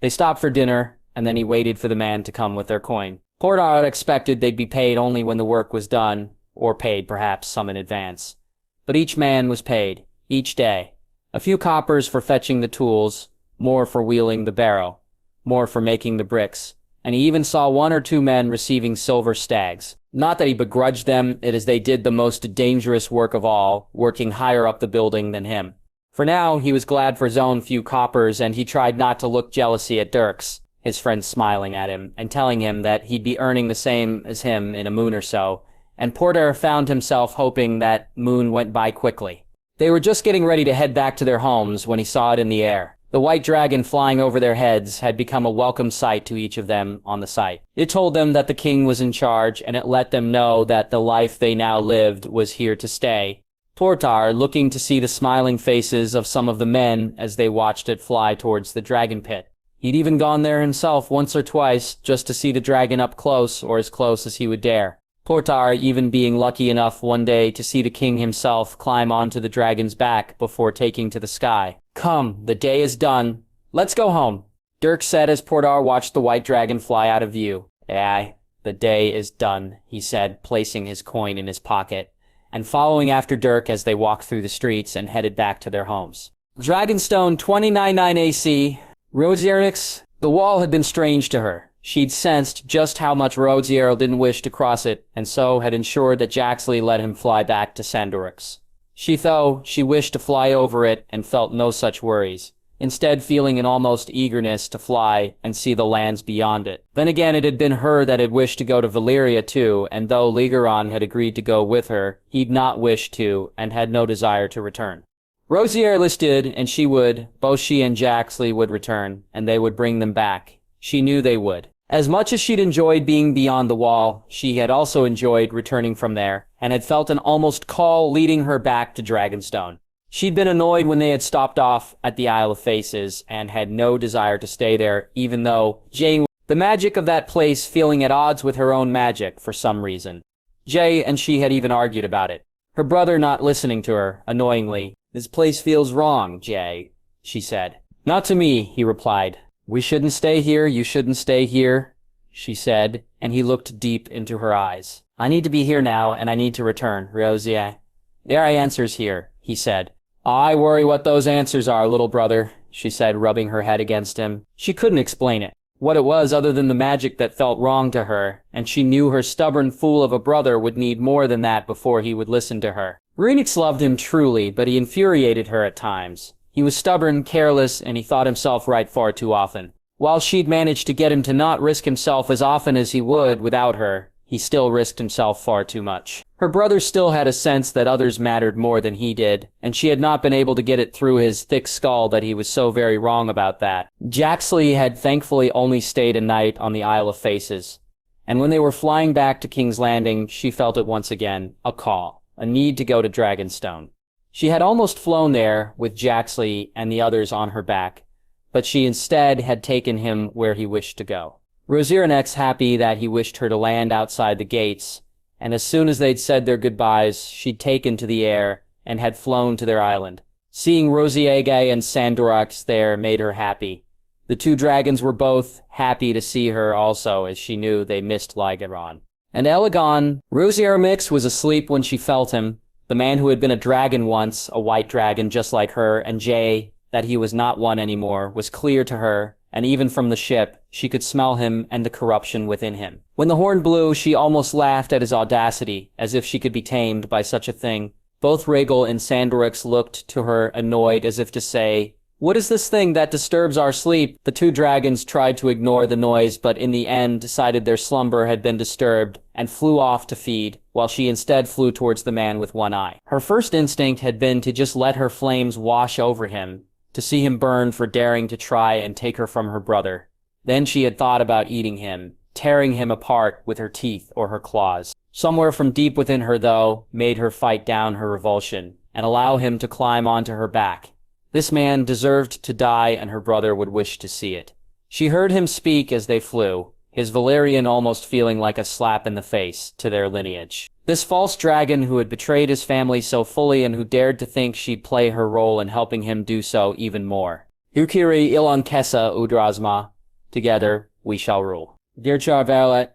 They stopped for dinner, and then he waited for the man to come with their coin. Portar expected they'd be paid only when the work was done, or paid perhaps some in advance. But each man was paid, each day. A few coppers for fetching the tools, more for wheeling the barrow, more for making the bricks, and he even saw 1 or 2 men receiving silver stags. Not that he begrudged them, it is they did the most dangerous work of all, working higher up the building than him. For now, he was glad for his own few coppers, and he tried not to look jealousy at Dirk's, his friend smiling at him, and telling him that he'd be earning the same as him in a moon or so, and Portar found himself hoping that moon went by quickly. They were just getting ready to head back to their homes when he saw it in the air. The white dragon flying over their heads had become a welcome sight to each of them on the sight. It told them that the king was in charge, and it let them know that the life they now lived was here to stay. Portar, looking to see the smiling faces of some of the men as they watched it fly towards the dragon pit. He'd even gone there himself once or twice just to see the dragon up close, or as close as he would dare. Portar even being lucky enough one day to see the king himself climb onto the dragon's back before taking to the sky. "Come, the day is done. Let's go home," Dirk said as Portar watched the white dragon fly out of view. "Aye, the day is done," he said, placing his coin in his pocket, and following after Dirk as they walked through the streets and headed back to their homes. Dragonstone 299 AC, Rhaegar. The wall had been strange to her. She'd sensed just how much Rhaegar didn't wish to cross it, and so had ensured that Jaxley let him fly back to Sandorix. She wished to fly over it and felt no such worries, instead feeling an almost eagerness to fly and see the lands beyond it. Then again, it had been her that had wished to go to Valyria too, and though Rhaegar had agreed to go with her, he'd not wished to, and had no desire to return. Rhaegar listed, and she would, both she and Jaxley would return, and they would bring them back. She knew they would. As much as she'd enjoyed being beyond the wall, she had also enjoyed returning from there, and had felt an almost call leading her back to Dragonstone. She'd been annoyed when they had stopped off at the Isle of Faces, and had no desire to stay there, even though Jay, the magic of that place feeling at odds with her own magic for some reason. Jay and she had even argued about it. Her brother not listening to her, annoyingly. "This place feels wrong, Jay," she said. "Not to me," he replied. "We shouldn't stay here, you shouldn't stay here," she said, and he looked deep into her eyes. "I need to be here now, and I need to return, Rhaegar. There are answers here," he said. "I worry what those answers are, little brother," she said, rubbing her head against him. She couldn't explain it, what it was other than the magic that felt wrong to her, and she knew her stubborn fool of a brother would need more than that before he would listen to her. Rhaenys loved him truly, but he infuriated her at times. He was stubborn, careless, and he thought himself right far too often. While she'd managed to get him to not risk himself as often as he would without her, he still risked himself far too much. Her brother still had a sense that others mattered more than he did, and she had not been able to get it through his thick skull that he was so very wrong about that. Jaxley had thankfully only stayed a night on the Isle of Faces, and when they were flying back to King's Landing, she felt it once again, a call, a need to go to Dragonstone. She had almost flown there with Jaxley and the others on her back, but she instead had taken him where he wished to go. Rhaegar's happy that he wished her to land outside the gates, and as soon as they'd said their goodbyes, she'd taken to the air and had flown to their island. Seeing Rhaegar and Sandorix there made her happy. The two dragons were both happy to see her also, as she knew they missed Rhaegar. And Elegon, Rhaegar was asleep when she felt him, the man who had been a dragon once, a white dragon just like her, and Jay, that he was not one anymore, was clear to her, and even from the ship, she could smell him and the corruption within him. When the horn blew, she almost laughed at his audacity, as if she could be tamed by such a thing. Both Rhaegar and Sandorix looked to her annoyed, as if to say, "What is this thing that disturbs our sleep?" The two dragons tried to ignore the noise, but in the end decided their slumber had been disturbed, and flew off to feed, while she instead flew towards the man with one eye. Her first instinct had been to just let her flames wash over him, to see him burn for daring to try and take her from her brother. Then she had thought about eating him, tearing him apart with her teeth or her claws. Somewhere from deep within her, though, made her fight down her revulsion, and allow him to climb onto her back. This man deserved to die, and her brother would wish to see it. She heard him speak as they flew. his Valyrian almost feeling like a slap in the face to their lineage. This false dragon who had betrayed his family so fully and who dared to think she'd play her role in helping him do so even more. Ukiri ilon kesa udrazma. Together, we shall rule. Dircharvalis,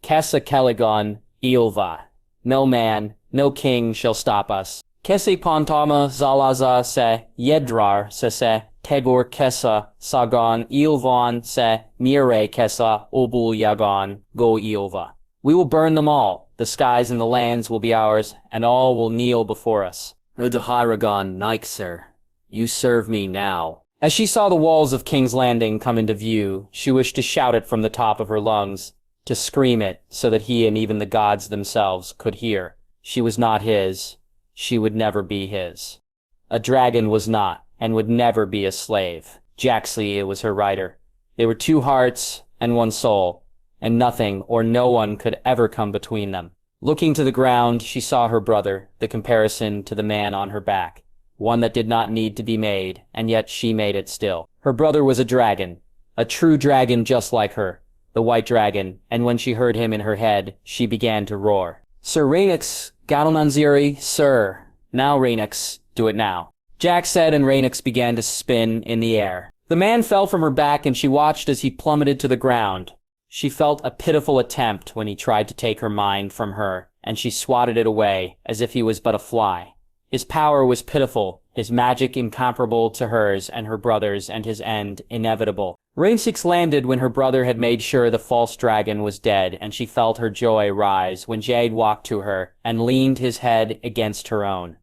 kesa keligon, ilva. No man, no king shall stop us. Kesi pantama zalaza se yedrar se tegor kesa sagon ilvan se mire kesa obul yagon go ilva. We will burn them all. The skies and the lands will be ours, and all will kneel before us. Udahiragon Nixer, you serve me now. As she saw the walls of King's Landing come into view, she wished to shout it from the top of her lungs, to scream it so that he and even the gods themselves could hear. She was not his. She would never be his. A dragon was not, and would never be a slave. Jaxley was her rider. They were two hearts and one soul, and nothing or no one could ever come between them. Looking to the ground, she saw her brother, the comparison to the man on her back, one that did not need to be made, and yet she made it still. Her brother was a dragon, a true dragon just like her, the white dragon, and when she heard him in her head, she began to roar. Sir Rhaenix, Galmanziri, sir. Now Rhaenix, do it now. Jack said, and Rhaenix began to spin in the air. The man fell from her back, and she watched as he plummeted to the ground. She felt a pitiful attempt when he tried to take her mind from her, and she swatted it away, as if he was but a fly. His power was pitiful, his magic incomparable to hers and her brother's, and his end inevitable. Rhaenix landed when her brother had made sure the false dragon was dead, and she felt her joy rise when Jade walked to her and leaned his head against her own.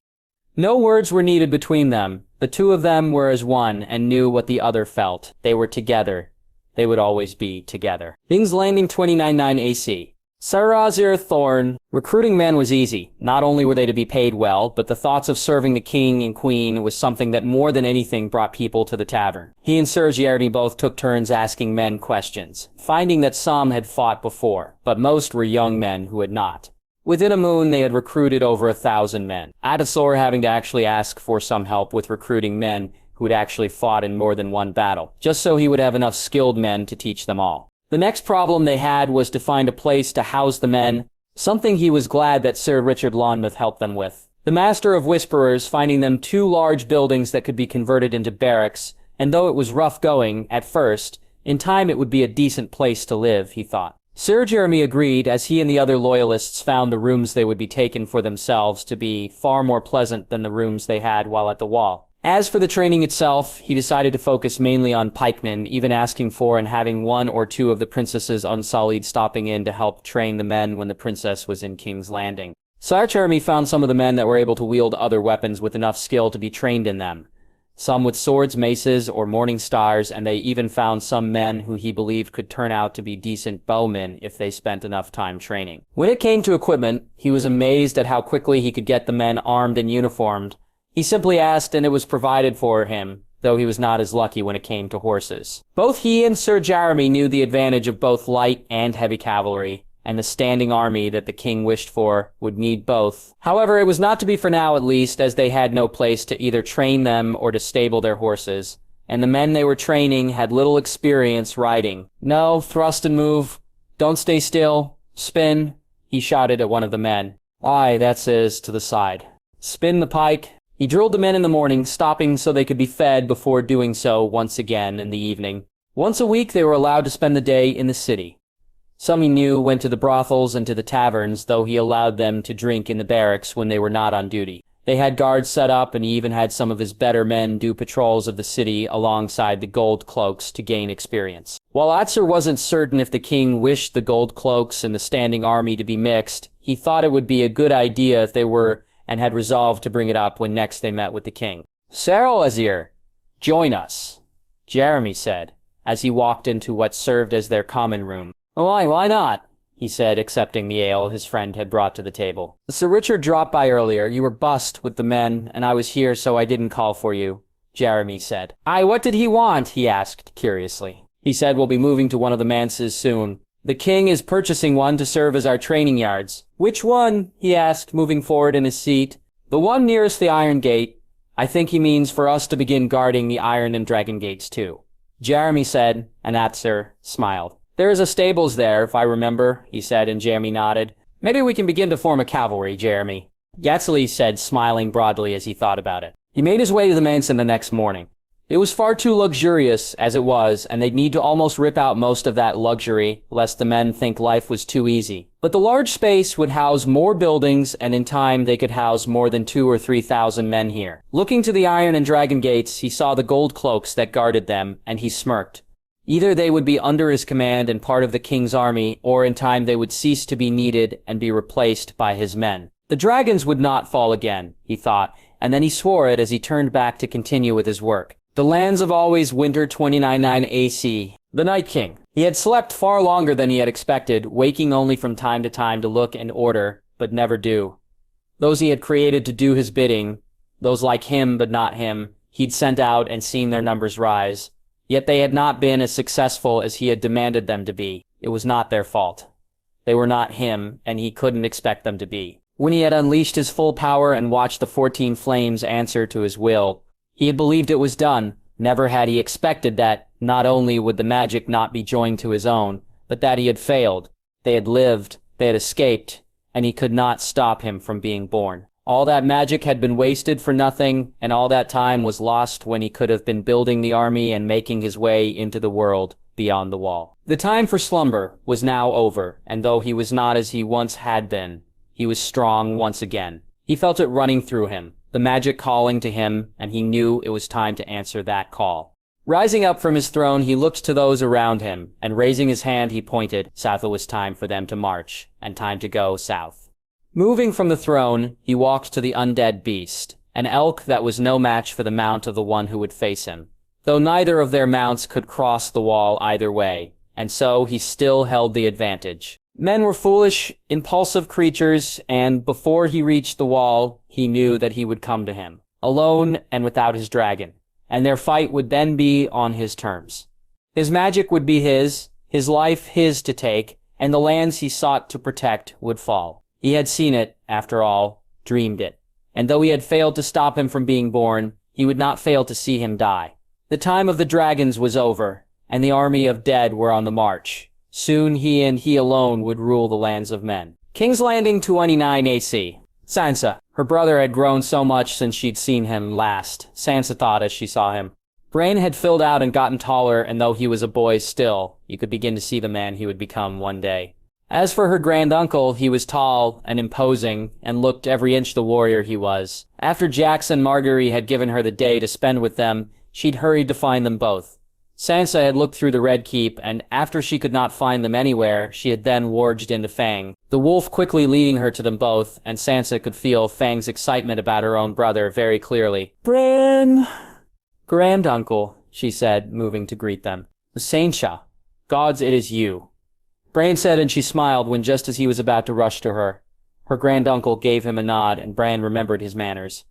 No words were needed between them. The two of them were as one and knew what the other felt. They were together. They would always be together. King's Landing 29-9 AC. Sarazir Thorn. Recruiting men was easy. Not only were they to be paid well, but the thoughts of serving the king and queen was something that more than anything brought people to the tavern. He and Sir Jeremy both took turns asking men questions, finding that some had fought before, but most were young men who had not. Within a moon, they had recruited over 1,000 men. Adasor having to actually ask for some help with recruiting men who had actually fought in more than one battle, just so he would have enough skilled men to teach them all. The next problem they had was to find a place to house the men, something he was glad that Sir Richard Lonmouth helped them with. The Master of Whisperers finding them 2 large buildings that could be converted into barracks, and though it was rough going at first, in time it would be a decent place to live, he thought. Sir Jeremy agreed, as he and the other loyalists found the rooms they would be taken for themselves to be far more pleasant than the rooms they had while at the Wall. As for the training itself, he decided to focus mainly on pikemen, even asking for and having 1 or 2 of the princess's Unsullied stopping in to help train the men when the princess was in King's Landing. Sir Jeremy found some of the men that were able to wield other weapons with enough skill to be trained in them. Some with swords, maces, or morning stars, and they even found some men who he believed could turn out to be decent bowmen if they spent enough time training. When it came to equipment, he was amazed at how quickly he could get the men armed and uniformed. He simply asked and it was provided for him, though he was not as lucky when it came to horses. Both he and Sir Jeremy knew the advantage of both light and heavy cavalry, and the standing army that the king wished for would need both. However, it was not to be for now at least, as they had no place to either train them or to stable their horses, and the men they were training had little experience riding. No, thrust and move. Don't stay still. Spin, he shouted at one of the men. Aye, that says to the side. Spin the pike. He drilled the men in the morning, stopping so they could be fed before doing so once again in the evening. Once a week they were allowed to spend the day in the city. Some he knew went to the brothels and to the taverns, though he allowed them to drink in the barracks when they were not on duty. They had guards set up, and he even had some of his better men do patrols of the city alongside the gold cloaks to gain experience. While Atzer wasn't certain if the king wished the gold cloaks and the standing army to be mixed, he thought it would be a good idea if they were, and had resolved to bring it up when next they met with the king. Sarah Azir, join us, Jeremy said, as he walked into what served as their common room. Why not? He said, accepting the ale his friend had brought to the table. Sir Richard dropped by earlier. You were bussed with the men, and I was here, so I didn't call for you, Jeremy said. Aye, what did he want? He asked, curiously. He said we'll be moving to one of the manses soon. The king is purchasing one to serve as our training yards. Which one? He asked, moving forward in his seat. The one nearest the Iron Gate. I think he means for us to begin guarding the Iron and Dragon Gates too, Jeremy said, and Atzer smiled. There is a stables there, if I remember, he said, and Jaime nodded. Maybe we can begin to form a cavalry, Jeremy. Yatsili said, smiling broadly as he thought about it. He made his way to the mansion the next morning. It was far too luxurious as it was, and they'd need to almost rip out most of that luxury, lest the men think life was too easy. But the large space would house more buildings, and in time they could house more than 2,000 or 3,000 men here. Looking to the iron and dragon gates, he saw the gold cloaks that guarded them, and he smirked. Either they would be under his command and part of the king's army, or in time they would cease to be needed and be replaced by his men. The dragons would not fall again, he thought, and then he swore it as he turned back to continue with his work. The lands of always winter 29.9 AC. The Night King. He had slept far longer than he had expected, waking only from time to time to look and order, but never do. Those he had created to do his bidding, those like him but not him, he'd sent out and seen their numbers rise. Yet they had not been as successful as he had demanded them to be. It was not their fault. They were not him, and he couldn't expect them to be. When he had unleashed his full power and watched the 14 flames answer to his will, he had believed it was done. Never had he expected that not only would the magic not be joined to his own, but that he had failed. They had lived, they had escaped, and he could not stop him from being born. All that magic had been wasted for nothing, and all that time was lost when he could have been building the army and making his way into the world beyond the wall. The time for slumber was now over, and though he was not as he once had been, he was strong once again. He felt it running through him, the magic calling to him, and he knew it was time to answer that call. Rising up from his throne, he looked to those around him, and raising his hand, he pointed. South. It was time for them to march, and time to go south. Moving from the throne, he walked to the undead beast, an elk that was no match for the mount of the one who would face him, though neither of their mounts could cross the wall either way, and so he still held the advantage. Men were foolish, impulsive creatures, and before he reached the wall, he knew that he would come to him, alone and without his dragon, and their fight would then be on his terms. His magic would be his life his to take, and the lands he sought to protect would fall. He had seen it, after all, dreamed it, and though he had failed to stop him from being born, he would not fail to see him die. The time of the dragons was over, and the army of dead were on the march. Soon he and he alone would rule the lands of men. King's Landing 29 AC. Sansa. Her brother had grown so much since she'd seen him last, Sansa thought as she saw him. Brain had filled out and gotten taller, and though he was a boy still, you could begin to see the man he would become one day. As for her granduncle, he was tall and imposing, and looked every inch the warrior he was. After Jax and Margaery had given her the day to spend with them, she'd hurried to find them both. Sansa had looked through the Red Keep, and after she could not find them anywhere, she had then warged into Fang, the wolf quickly leading her to them both, and Sansa could feel Fang's excitement about her own brother very clearly. "Bran!" "Granduncle," she said, moving to greet them. "Sansa, gods, it is you." Bran said, and she smiled when just as he was about to rush to her. Her granduncle gave him a nod, and Bran remembered his manners.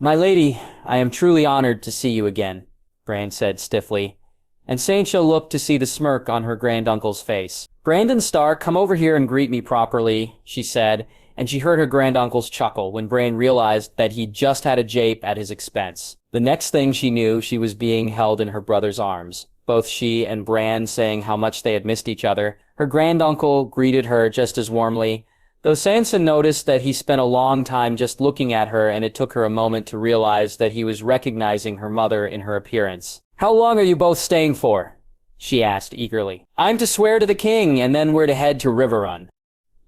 "My lady, I am truly honored to see you again," Bran said stiffly, and Sansa looked to see the smirk on her granduncle's face. "Brandon Stark, come over here and greet me properly," she said, and she heard her granduncle's chuckle when Bran realized that he'd just had a jape at his expense. The next thing she knew, she was being held in her brother's arms. Both she and Bran saying how much they had missed each other. Her granduncle greeted her just as warmly, though Sansa noticed that he spent a long time just looking at her, and it took her a moment to realize that he was recognizing her mother in her appearance. "How long are you both staying for?" she asked eagerly. "I'm to swear to the king, and then we're to head to Riverrun,"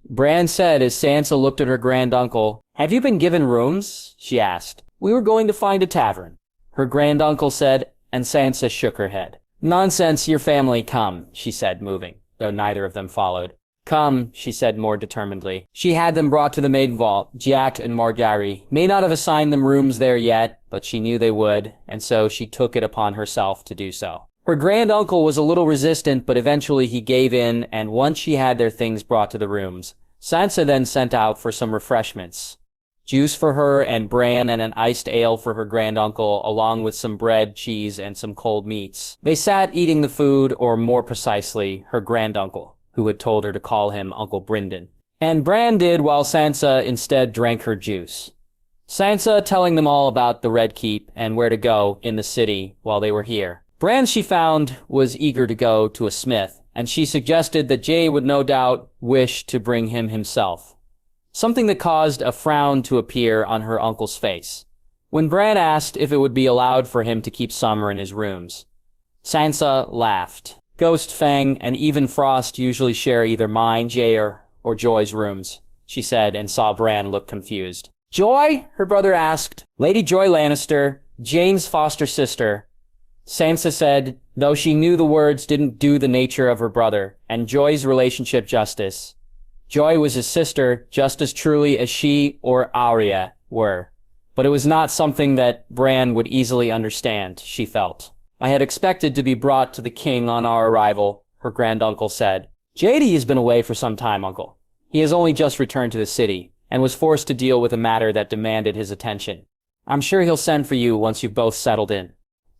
Bran said as Sansa looked at her granduncle. "Have you been given rooms?" she asked. "We were going to find a tavern," her granduncle said, and Sansa shook her head. "Nonsense, your family come," she said, moving, though neither of them followed. "Come," she said more determinedly. She had them brought to the maiden vault. Jack and Margaery may not have assigned them rooms there yet, but she knew they would, and so she took it upon herself to do so. Her granduncle was a little resistant, but eventually he gave in, and once she had their things brought to the rooms, Sansa then sent out for some refreshments. Juice for her and Bran, and an iced ale for her granduncle, along with some bread, cheese, and some cold meats. They sat eating the food, or more precisely, her granduncle, who had told her to call him Uncle Brynden. And Bran did, while Sansa instead drank her juice. Sansa telling them all about the Red Keep and where to go in the city while they were here. Bran, she found, was eager to go to a smith, and she suggested that Jay would no doubt wish to bring him himself. Something that caused a frown to appear on her uncle's face. When Bran asked if it would be allowed for him to keep Summer in his rooms, Sansa laughed. Ghost, Fang, and even Frost usually share either mine, Jay, or Joy's rooms, she said, and saw Bran look confused. Joy? Her brother asked. Lady Joy Lannister, Jaime's foster sister. Sansa said, though she knew the words didn't do the nature of her brother and Joy's relationship justice. Joy was his sister just as truly as she or Arya were. But it was not something that Bran would easily understand, she felt. I had expected to be brought to the king on our arrival, her granduncle said. JD has been away for some time, uncle. He has only just returned to the city, and was forced to deal with a matter that demanded his attention. I'm sure he'll send for you once you've both settled in.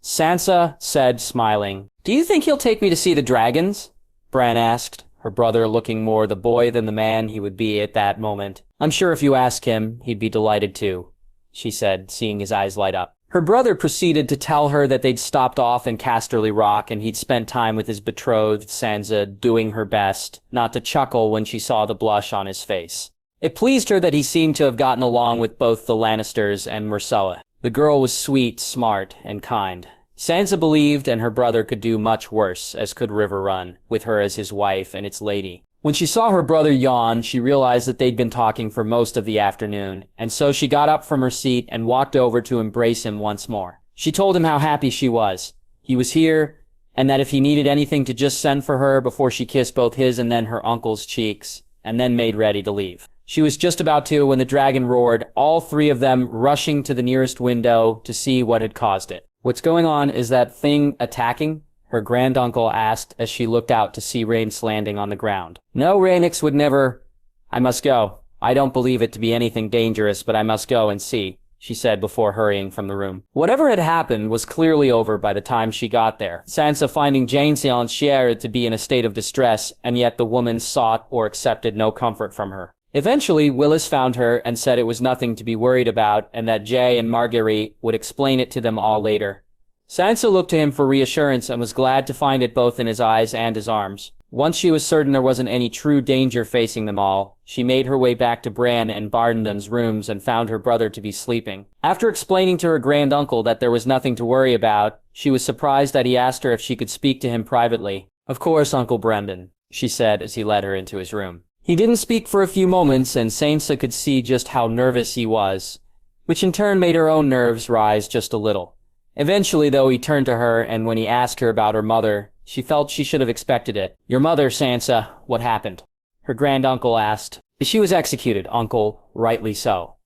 Sansa said, smiling. Do you think he'll take me to see the dragons? Bran asked, her brother looking more the boy than the man he would be at that moment. I'm sure if you ask him, he'd be delighted to, she said, seeing his eyes light up. Her brother proceeded to tell her that they'd stopped off in Casterly Rock and he'd spent time with his betrothed, Sansa, doing her best not to chuckle when she saw the blush on his face. It pleased her that he seemed to have gotten along with both the Lannisters and Myrcella. The girl was sweet, smart, and kind. Sansa believed, and her brother could do much worse, as could Riverrun, with her as his wife and its lady. When she saw her brother yawn, she realized that they'd been talking for most of the afternoon, and so she got up from her seat and walked over to embrace him once more. She told him how happy she was. He was here, and that if he needed anything to just send for her before she kissed both his and then her uncle's cheeks, and then made ready to leave. She was just about to when the dragon roared, all three of them rushing to the nearest window to see what had caused it. What's going on? Is that thing attacking? Her granduncle asked as she looked out to see Rhaenys landing on the ground. No, Rhaenys would never... I must go. I don't believe it to be anything dangerous, but I must go and see, she said before hurrying from the room. Whatever had happened was clearly over by the time she got there, Sansa finding Jane St. Cyr to be in a state of distress, and yet the woman sought or accepted no comfort from her. Eventually, Willis found her and said it was nothing to be worried about and that Jay and Marguerite would explain it to them all later. Sansa looked to him for reassurance and was glad to find it both in his eyes and his arms. Once she was certain there wasn't any true danger facing them all, she made her way back to Bran and Bardendom's rooms and found her brother to be sleeping. After explaining to her granduncle that there was nothing to worry about, she was surprised that he asked her if she could speak to him privately. Of course, Uncle Brendan, she said as he led her into his room. He didn't speak for a few moments, and Sansa could see just how nervous he was, which in turn made her own nerves rise just a little. Eventually, though, he turned to her, and when he asked her about her mother, she felt she should have expected it. Your mother, Sansa, what happened? Her granduncle asked. She was executed, uncle, rightly so,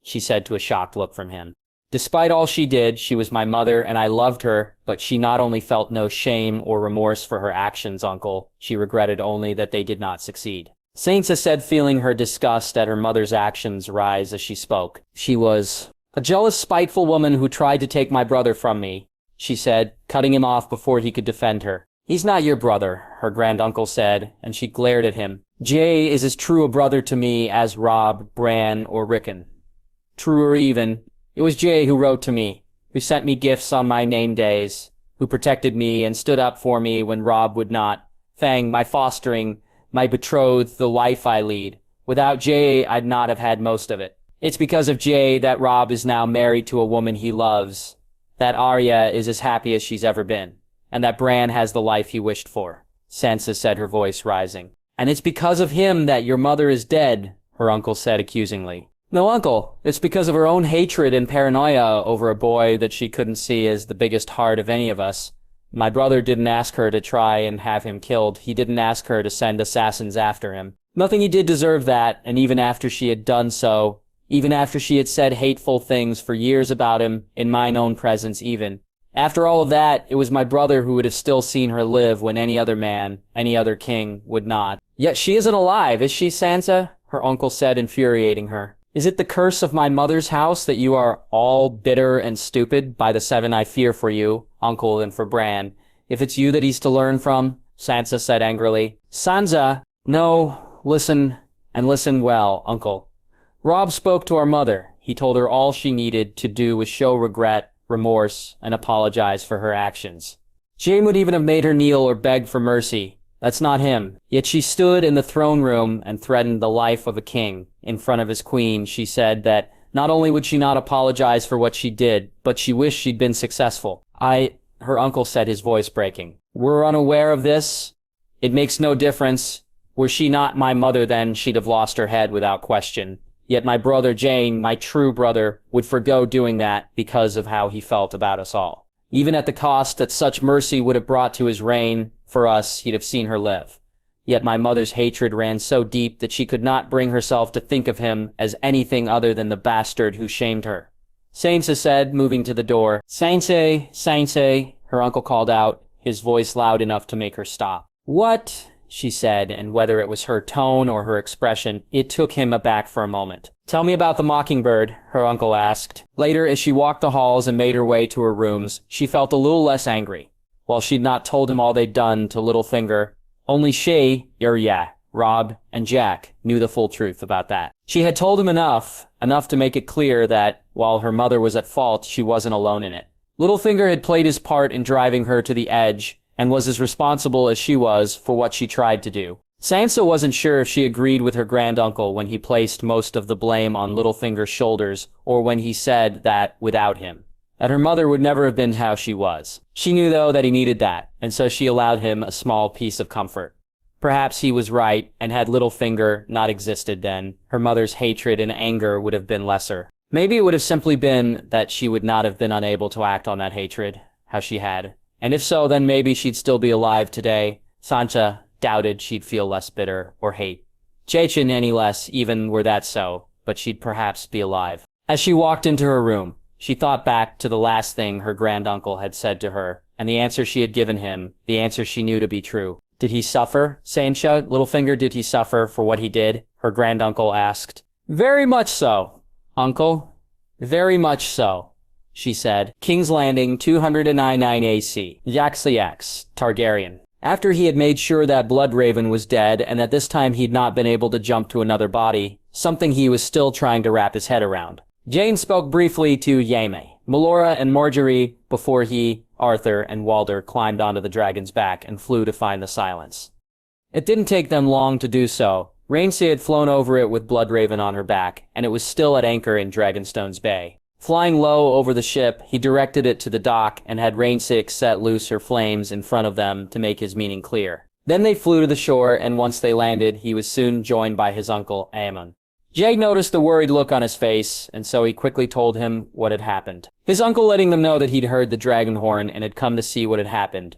she said to a shocked look from him. Despite all she did, she was my mother, and I loved her, but she not only felt no shame or remorse for her actions, uncle, she regretted only that they did not succeed. Sansa said, feeling her disgust at her mother's actions rise as she spoke. She was a jealous, spiteful woman who tried to take my brother from me, she said, cutting him off before he could defend her. He's not your brother, her granduncle said, and she glared at him. Jay is as true a brother to me as Robb, Bran, or Rickon. Truer even, it was Jay who wrote to me, who sent me gifts on my name days, who protected me and stood up for me when Robb would not. Fang, my fostering, my betrothed, the life I lead. Without Jay, I'd not have had most of it. It's because of Jay that Robb is now married to a woman he loves, that Arya is as happy as she's ever been, and that Bran has the life he wished for, Sansa said, her voice rising. And it's because of him that your mother is dead, her uncle said accusingly. No, uncle, it's because of her own hatred and paranoia over a boy that she couldn't see as the biggest heart of any of us. My brother didn't ask her to try and have him killed. He didn't ask her to send assassins after him. Nothing he did deserved that, and even after she had done so, even after she had said hateful things for years about him, in mine own presence even. After all of that, it was my brother who would have still seen her live when any other man, any other king, would not. Yet she isn't alive, is she, Sansa? Her uncle said, infuriating her. Is it the curse of my mother's house that you are all bitter and stupid? By the seven I fear for you, uncle, and for Bran. If it's you that he's to learn from, Sansa said angrily. Sansa, no, listen, and listen well, uncle. Robb spoke to our mother. He told her all she needed to do was show regret, remorse, and apologize for her actions. Jaime would even have made her kneel or beg for mercy. That's not him. Yet she stood in the throne room and threatened the life of a king. In front of his queen, she said that not only would she not apologize for what she did, but she wished she'd been successful. Her uncle said, his voice breaking. We're unaware of this. It makes no difference. Were she not my mother then, she'd have lost her head without question. Yet my brother Jane, my true brother, would forgo doing that because of how he felt about us all. Even at the cost that such mercy would have brought to his reign, for us, he'd have seen her live. Yet my mother's hatred ran so deep that she could not bring herself to think of him as anything other than the bastard who shamed her. Sansa said, moving to the door. Sansa, Sansa, her uncle called out, his voice loud enough to make her stop. What? She said, and whether it was her tone or her expression, it took him aback for a moment. Tell me about the mockingbird, her uncle asked. Later, as she walked the halls and made her way to her rooms, she felt a little less angry. While she'd not told him all they'd done to Littlefinger, only she, Robb, and Jack knew the full truth about that. She had told him enough to make it clear that, while her mother was at fault, she wasn't alone in it. Littlefinger had played his part in driving her to the edge, and was as responsible as she was for what she tried to do. Sansa wasn't sure if she agreed with her granduncle when he placed most of the blame on Littlefinger's shoulders, or when he said that, without him, that her mother would never have been how she was. She knew, though, that he needed that, and so she allowed him a small piece of comfort. Perhaps he was right, and had Littlefinger not existed then, her mother's hatred and anger would have been lesser. Maybe it would have simply been that she would not have been unable to act on that hatred, how she had. And if so, then maybe she'd still be alive today. Sansa doubted she'd feel less bitter or hate Jachin any less, even were that so, but she'd perhaps be alive. As she walked into her room, she thought back to the last thing her granduncle had said to her, and the answer she had given him, the answer she knew to be true. Did he suffer, Sansa? Littlefinger, did he suffer for what he did? Her granduncle asked. Very much so, uncle. Very much so, she said. King's Landing, 299 AC. Yaxliax, Targaryen. After he had made sure that Bloodraven was dead and that this time he'd not been able to jump to another body, something he was still trying to wrap his head around. Jane spoke briefly to Jaime, Melora, and Marjorie before he, Arthur, and Walder climbed onto the dragon's back and flew to find the silence. It didn't take them long to do so. Rhaenys had flown over it with Bloodraven on her back, and it was still at anchor in Dragonstone's Bay. Flying low over the ship, he directed it to the dock and had Rhaenys set loose her flames in front of them to make his meaning clear. Then they flew to the shore, and once they landed, he was soon joined by his uncle, Aemon. Jake noticed the worried look on his face, and so he quickly told him what had happened. His uncle letting them know that he'd heard the dragon horn and had come to see what had happened.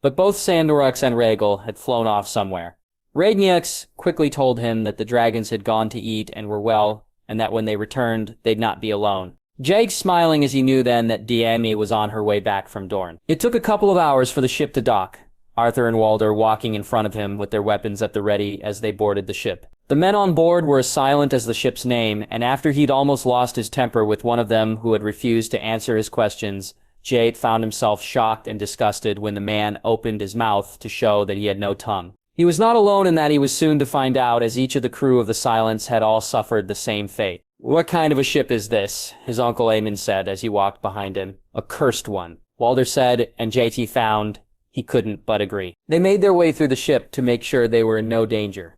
But both Sandorux and Rhaegal had flown off somewhere. Rhaenys quickly told him that the dragons had gone to eat and were well, and that when they returned, they'd not be alone. Jake smiling as he knew then that Dany was on her way back from Dorne. It took a couple of hours for the ship to dock, Arthur and Walder walking in front of him with their weapons at the ready as they boarded the ship. The men on board were as silent as the ship's name, and after he'd almost lost his temper with one of them who had refused to answer his questions, Jade found himself shocked and disgusted when the man opened his mouth to show that he had no tongue. He was not alone in that, he was soon to find out, as each of the crew of the Silence had all suffered the same fate. What kind of a ship is this? His uncle Aemon said as he walked behind him. A cursed one, Walder said, and JT found he couldn't but agree. They made their way through the ship to make sure they were in no danger.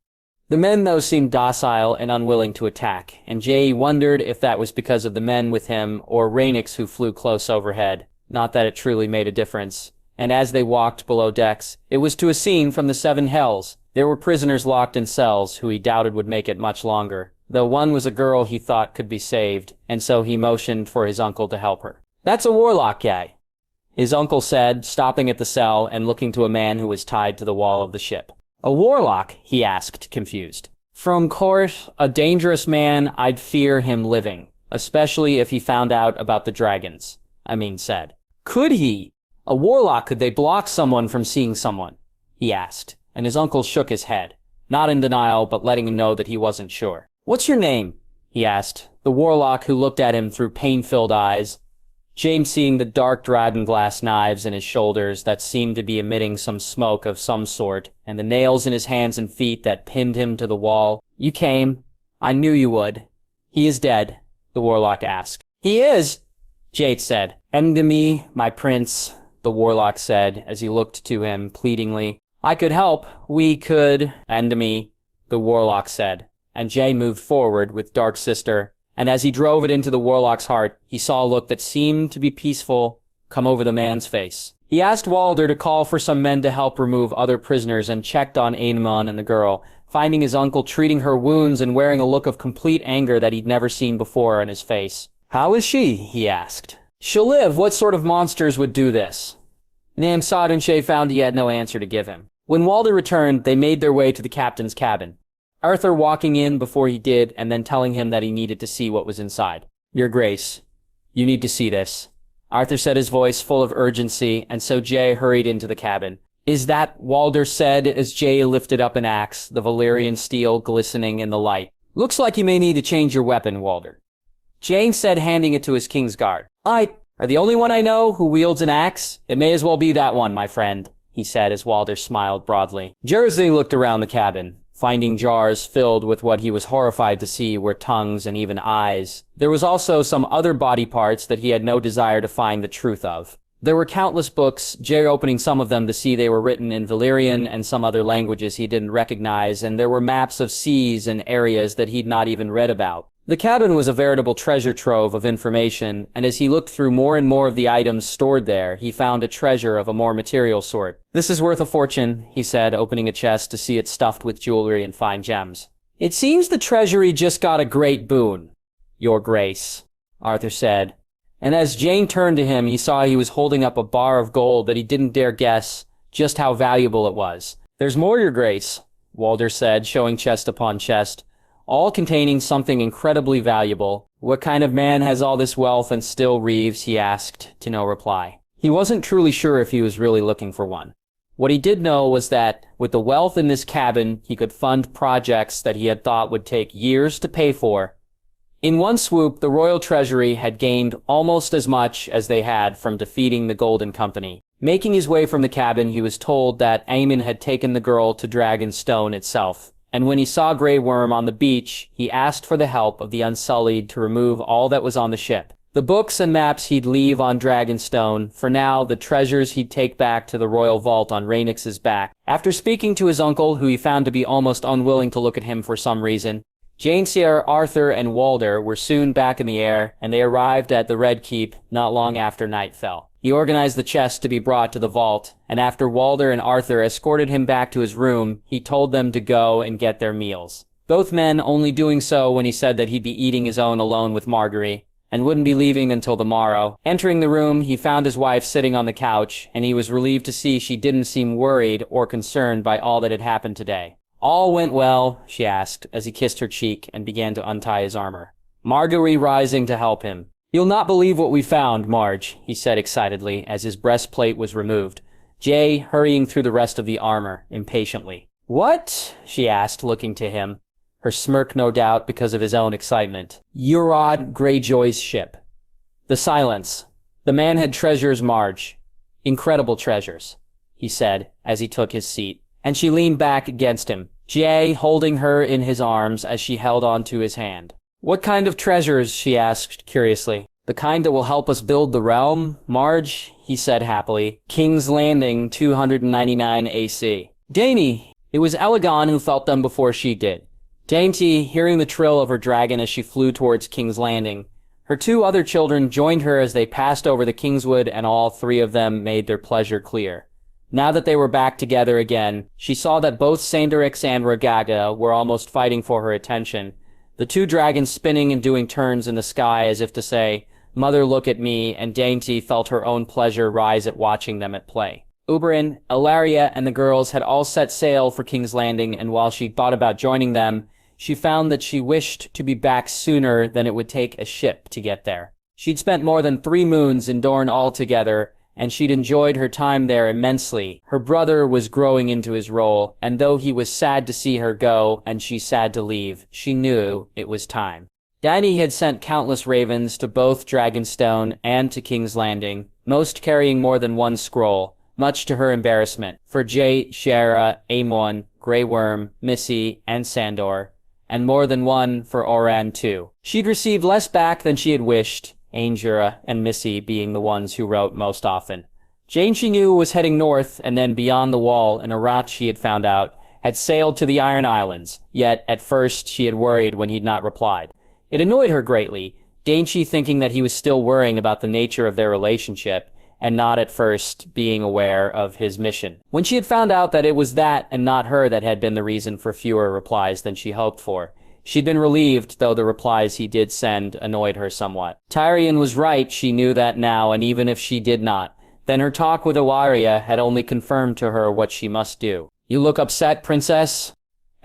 The men, though, seemed docile and unwilling to attack, and Jay wondered if that was because of the men with him or Rhaenys who flew close overhead. Not that it truly made a difference. And as they walked below decks, it was to a scene from the Seven Hells. There were prisoners locked in cells who he doubted would make it much longer, though one was a girl he thought could be saved, and so he motioned for his uncle to help her. That's a warlock guy, his uncle said, stopping at the cell and looking to a man who was tied to the wall of the ship. A warlock? He asked, confused. From course, a dangerous man. I'd fear him living, especially if he found out about the dragons, said. Could he? A warlock, could they block someone from seeing someone? He asked, and his uncle shook his head, not in denial, but letting him know that he wasn't sure. What's your name? He asked, the warlock who looked at him through pain-filled eyes, James seeing the dark dragonglass knives in his shoulders that seemed to be emitting some smoke of some sort, and the nails in his hands and feet that pinned him to the wall. You came. I knew you would. He is dead, the warlock asked. He is, Jade said. And to me, my prince, the warlock said, as he looked to him pleadingly. I could help. We could end me, the warlock said. And Jay moved forward with Dark Sister, and as he drove it into the warlock's heart, he saw a look that seemed to be peaceful come over the man's face. He asked Walder to call for some men to help remove other prisoners and checked on Aemon and the girl, finding his uncle treating her wounds and wearing a look of complete anger that he'd never seen before on his face. "How is she?" he asked. "She'll live. What sort of monsters would do this?" Nam Sodenshay found he had no answer to give him. When Walder returned, they made their way to the captain's cabin. Arthur walking in before he did and then telling him that he needed to see what was inside. "Your Grace, you need to see this," Arthur said, his voice full of urgency, and so Jay hurried into the cabin. "Is that," Walder said as Jay lifted up an axe, the Valyrian steel glistening in the light. "Looks like you may need to change your weapon, Walder," Jane said, handing it to his Kingsguard. "I are the only one I know who wields an axe. It may as well be that one, my friend," he said as Walder smiled broadly. Jersey looked around the cabin, finding jars filled with what he was horrified to see were tongues and even eyes. There was also some other body parts that he had no desire to find the truth of. There were countless books, Jay opening some of them to see they were written in Valyrian and some other languages he didn't recognize, and there were maps of seas and areas that he'd not even read about. The cabin was a veritable treasure trove of information, and as he looked through more and more of the items stored there, he found a treasure of a more material sort. "This is worth a fortune," he said, opening a chest to see it stuffed with jewelry and fine gems. "It seems the treasury just got a great boon, Your Grace," Arthur said. And as Jane turned to him, he saw he was holding up a bar of gold that he didn't dare guess just how valuable it was. "There's more, Your Grace," Walder said, showing chest upon chest, all containing something incredibly valuable. "What kind of man has all this wealth and still reaves?" he asked, to no reply. He wasn't truly sure if he was really looking for one. What he did know was that, with the wealth in this cabin, he could fund projects that he had thought would take years to pay for. In one swoop, the royal treasury had gained almost as much as they had from defeating the Golden Company. Making his way from the cabin, he was told that Aemon had taken the girl to Dragonstone itself. And when he saw Grey Worm on the beach, he asked for the help of the Unsullied to remove all that was on the ship. The books and maps he'd leave on Dragonstone, for now the treasures he'd take back to the royal vault on Rhaenix's back. After speaking to his uncle, who he found to be almost unwilling to look at him for some reason, Janeseer, Arthur, and Walder were soon back in the air, and they arrived at the Red Keep not long after night fell. He organized the chest to be brought to the vault, and after Walder and Arthur escorted him back to his room, he told them to go and get their meals. Both men only doing so when he said that he'd be eating his own alone with Margaery, and wouldn't be leaving until the morrow. Entering the room, he found his wife sitting on the couch, and he was relieved to see she didn't seem worried or concerned by all that had happened today. "All went well?" she asked, as he kissed her cheek and began to untie his armor. Margaery rising to help him. "You'll not believe what we found, Marge," he said excitedly, as his breastplate was removed. Jay hurrying through the rest of the armor, impatiently. "What?" she asked, looking to him, her smirk no doubt because of his own excitement. "Euron Greyjoy's ship." The silence. The man had treasures, Marge. Incredible treasures, he said, as he took his seat. And she leaned back against him, Jay holding her in his arms as she held onto his hand. "What kind of treasures?" she asked curiously. "The kind that will help us build the realm, Marge," he said happily. "King's Landing, 299 AC. Dainty." It was Elegon who felt them before she did. Dainty, hearing the trill of her dragon as she flew towards King's Landing. Her two other children joined her as they passed over the Kingswood, and all three of them made their pleasure clear. Now that they were back together again, she saw that both Sanderix and Rhaegar were almost fighting for her attention, the two dragons spinning and doing turns in the sky as if to say, "Mother, look at me," and Dainty felt her own pleasure rise at watching them at play. Oberyn, Ilaria, and the girls had all set sail for King's Landing, and while she thought about joining them, she found that she wished to be back sooner than it would take a ship to get there. She'd spent more than 3 moons in Dorne altogether, and she'd enjoyed her time there immensely. Her brother was growing into his role, and though he was sad to see her go, and she sad to leave, she knew it was time. Dany had sent countless ravens to both Dragonstone and to King's Landing, most carrying more than one scroll, much to her embarrassment, for Jay, Shara, Aemon, Grey Worm, Missy, and Sandor, and more than one for Oran too. She'd received less back than she had wished, Angera and Missy being the ones who wrote most often. Jane she knew was heading north, and then beyond the wall, an Arat she had found out, had sailed to the Iron Islands, yet at first she had worried when he'd not replied. It annoyed her greatly, Dainty thinking that he was still worrying about the nature of their relationship, and not at first being aware of his mission. When she had found out that it was that and not her that had been the reason for fewer replies than she hoped for, she'd been relieved, though the replies he did send annoyed her somewhat. Tyrion was right, she knew that now, and even if she did not, then her talk with Ellaria had only confirmed to her what she must do. "You look upset, Princess?"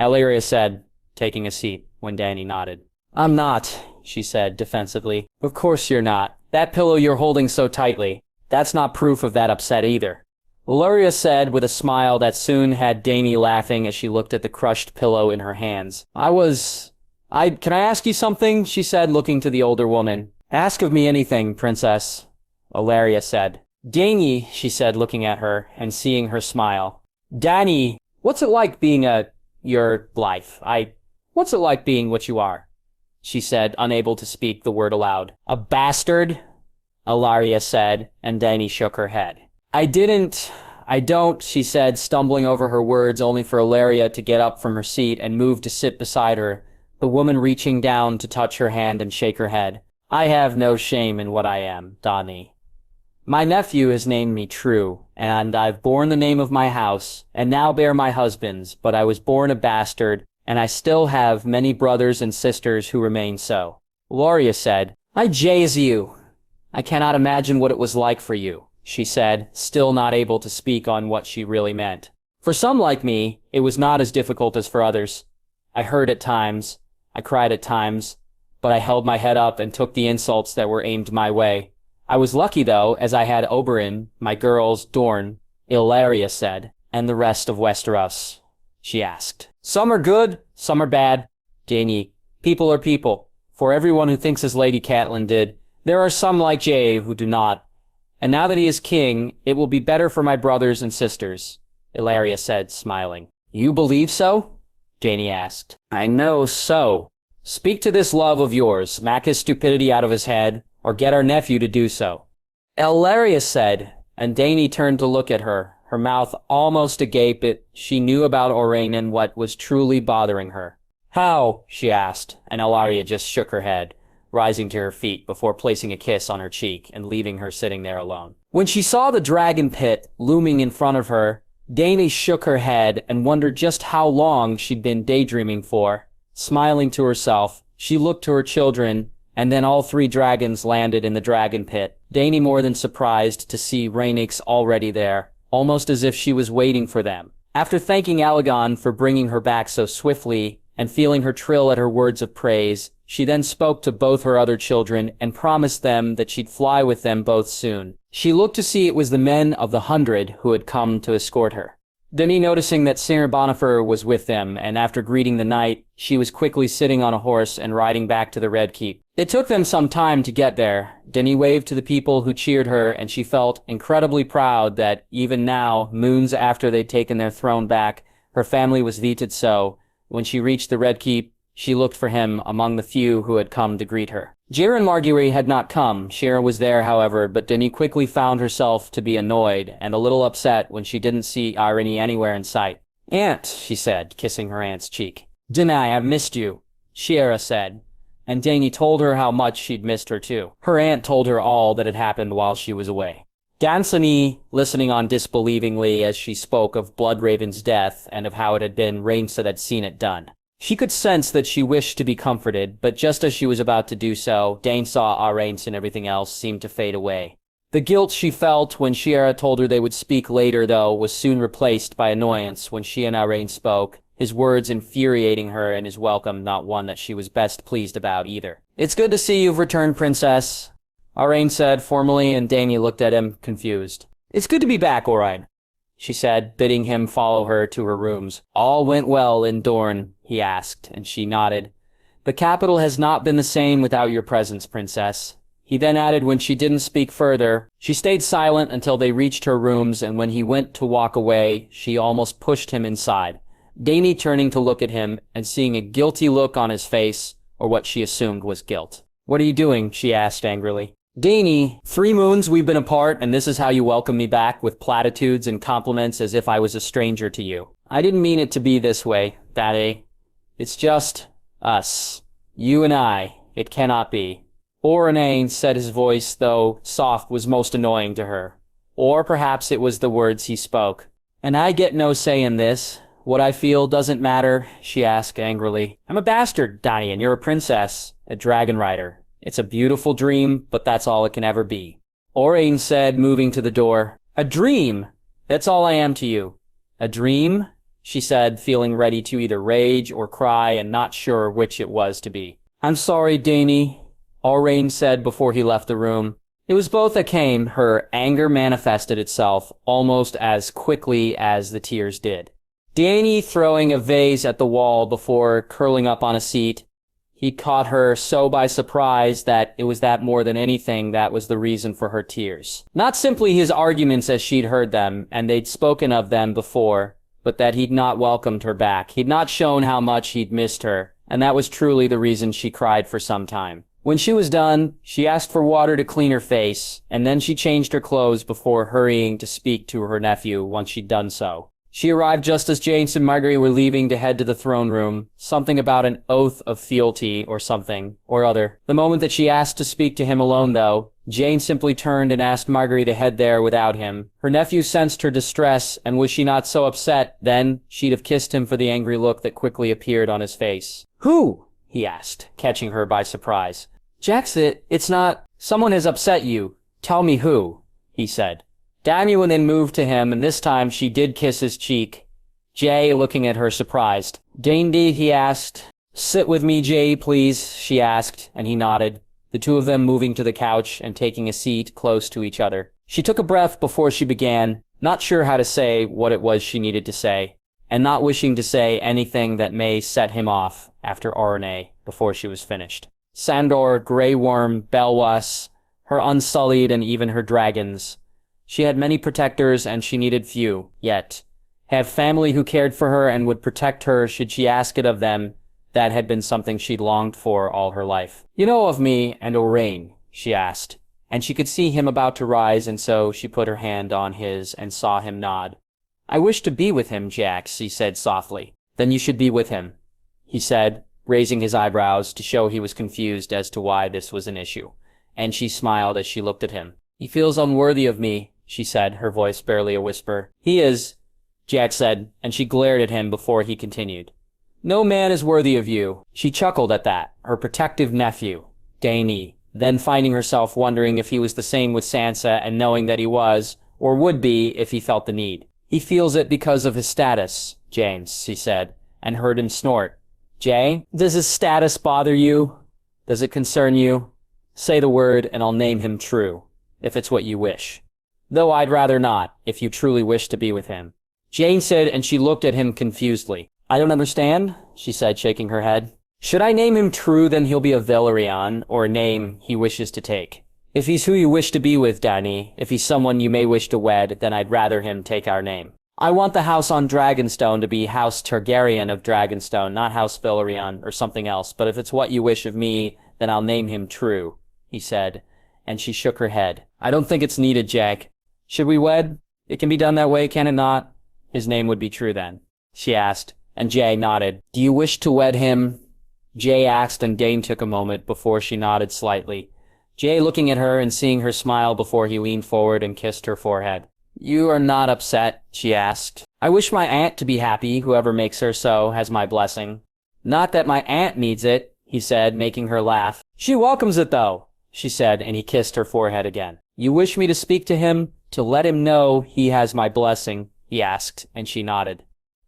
Ellaria said, taking a seat, when Dany nodded. "I'm not," she said defensively. "Of course you're not. That pillow you're holding so tightly, that's not proof of that upset either." Ellaria said with a smile that soon had Dany laughing as she looked at the crushed pillow in her hands. Can I ask you something?" she said, looking to the older woman. "Ask of me anything, Princess," Ellaria said. "Dany," she said, looking at her and seeing her smile. "Dany, what's it like being your life? What's it like being what you are?" she said, unable to speak the word aloud. "A bastard," Ellaria said, and Dany shook her head. I don't, she said, stumbling over her words only for Ellaria to get up from her seat and move to sit beside her, the woman reaching down to touch her hand and shake her head. "I have no shame in what I am, Dany. My nephew has named me True, and I've borne the name of my house, and now bear my husband's, but I was born a bastard, and I still have many brothers and sisters who remain so." Ellaria said, "I jaze you. I cannot imagine what it was like for you," she said, still not able to speak on what she really meant. "For some like me, it was not as difficult as for others. I hurt at times, I cried at times, but I held my head up and took the insults that were aimed my way. I was lucky, though, as I had Oberyn, my girls, Dorne," Ellaria said, "and the rest of Westeros," she asked. "Some are good, some are bad, Dany. People are people. For everyone who thinks as Lady Catelyn did, there are some like Jay who do not. And now that he is king, it will be better for my brothers and sisters," Ellaria said, smiling. "You believe so?" Dany asked. "I know so. Speak to this love of yours, smack his stupidity out of his head, or get our nephew to do so," Ellaria said, and Dany turned to look at her, her mouth almost agape at she knew about Owain and what was truly bothering her. "How?" she asked, and Ellaria just shook her head, rising to her feet before placing a kiss on her cheek and leaving her sitting there alone. When she saw the dragon pit looming in front of her, Dany shook her head and wondered just how long she'd been daydreaming for. Smiling to herself, she looked to her children, and then all three dragons landed in the dragon pit. Dany more than surprised to see Rhaenys already there, almost as if she was waiting for them. After thanking Aegon for bringing her back so swiftly, and feeling her trill at her words of praise, she then spoke to both her other children and promised them that she'd fly with them both soon. She looked to see it was the men of the 100 who had come to escort her. Dany noticing that Sir Bonifer was with them, and after greeting the knight, she was quickly sitting on a horse and riding back to the Red Keep. It took them some time to get there. Dany waved to the people who cheered her, and she felt incredibly proud that, even now, moons after they'd taken their throne back, her family was vetoed so. When she reached the Red Keep, she looked for him among the few who had come to greet her. Jair and Marguerite had not come. Shira was there, however, but Dany quickly found herself to be annoyed and a little upset when she didn't see Irene anywhere in sight. "Aunt," she said, kissing her aunt's cheek. "Dany, I've missed you," Shira said, and Dany told her how much she'd missed her too. Her aunt told her all that had happened while she was away. Danceny, listening on disbelievingly as she spoke of Bloodraven's death and of how it had been Rhaenys that had seen it done. She could sense that she wished to be comforted, but just as she was about to do so, Dany saw Rhaenys and everything else seemed to fade away. The guilt she felt when Shira told her they would speak later, though, was soon replaced by annoyance when she and Rhaenys spoke, his words infuriating her and his welcome not one that she was best pleased about either. "It's good to see you've returned, Princess," Rhaenys said formally, and Dany looked at him, confused. "It's good to be back, Owain," she said, bidding him follow her to her rooms. "All went well in Dorne?" he asked, and she nodded. "The capital has not been the same without your presence, Princess." He then added when she didn't speak further. She stayed silent until they reached her rooms, and when he went to walk away, she almost pushed him inside. Dany turning to look at him and seeing a guilty look on his face, or what she assumed was guilt. "What are you doing?" she asked angrily. Dany, 3 moons we've been apart, and this is how you welcome me back with platitudes and compliments as if I was a stranger to you. I didn't mean it to be this way, Daddy. It's just us. You and I. It cannot be. Oranain said, his voice, though soft, was most annoying to her. Or perhaps it was the words he spoke. And I get no say in this. What I feel doesn't matter, she asked angrily. I'm a bastard, Dany, and you're a princess, a dragon rider. It's a beautiful dream, but that's all it can ever be. Orain said, moving to the door. A dream? That's all I am to you. A dream? She said, feeling ready to either rage or cry and not sure which it was to be. I'm sorry, Dany, Orain said before he left the room. It was both that came. Her anger manifested itself almost as quickly as the tears did. Dany throwing a vase at the wall before curling up on a seat. He caught her so by surprise that it was that more than anything that was the reason for her tears. Not simply his arguments as she'd heard them, and they'd spoken of them before, but that he'd not welcomed her back. He'd not shown how much he'd missed her, and that was truly the reason she cried for some time. When she was done, she asked for water to clean her face, and then she changed her clothes before hurrying to speak to her nephew once she'd done so. She arrived just as James and Margaery were leaving to head to the throne room, something about an oath of fealty or something or other. The moment that she asked to speak to him alone, though, Jane simply turned and asked Margaery to head there without him. Her nephew sensed her distress, and was she not so upset, then she'd have kissed him for the angry look that quickly appeared on his face. Who? He asked, catching her by surprise. Jax, it's not... Someone has upset you. Tell me who, he said. Damuan then moved to him, and this time she did kiss his cheek. Jay looking at her surprised. Dandy, he asked. Sit with me, Jay, please, she asked, and he nodded, the two of them moving to the couch and taking a seat close to each other. She took a breath before she began, not sure how to say what it was she needed to say, and not wishing to say anything that may set him off after Oranae before she was finished. Sandor, Grey Worm, Belwas, her unsullied and even her dragons. She had many protectors and she needed few, yet. Have family who cared for her and would protect her should she ask it of them, that had been something she'd longed for all her life. You know of me and Orain, she asked, and she could see him about to rise, and so she put her hand on his and saw him nod. I wish to be with him, Jax, he said softly. Then you should be with him, he said, raising his eyebrows to show he was confused as to why this was an issue, and she smiled as she looked at him. He feels unworthy of me, she said, her voice barely a whisper. He is, Jack said, and she glared at him before he continued. No man is worthy of you. She chuckled at that, her protective nephew, Dany, then finding herself wondering if he was the same with Sansa and knowing that he was, or would be if he felt the need. He feels it because of his status, James, she said, and heard him snort. Jay, does his status bother you? Does it concern you? Say the word and I'll name him true, if it's what you wish. Though I'd rather not, if you truly wish to be with him. Jane said, and she looked at him confusedly. I don't understand, she said, shaking her head. Should I name him true, then he'll be a Velaryon, or a name he wishes to take. If he's who you wish to be with, Dany, if he's someone you may wish to wed, then I'd rather him take our name. I want the house on Dragonstone to be House Targaryen of Dragonstone, not House Velaryon, or something else, but if it's what you wish of me, then I'll name him true, he said, and she shook her head. I don't think it's needed, Jack. Should we wed? It can be done that way, can it not? His name would be true then, she asked, and Jay nodded. Do you wish to wed him? Jay asked, and Dane took a moment before she nodded slightly. Jay looking at her and seeing her smile before he leaned forward and kissed her forehead. You are not upset, she asked. I wish my aunt to be happy, whoever makes her so has my blessing. Not that my aunt needs it, he said, making her laugh. She welcomes it, though, she said, and he kissed her forehead again. You wish me to speak to him? To let him know he has my blessing, he asked, and she nodded.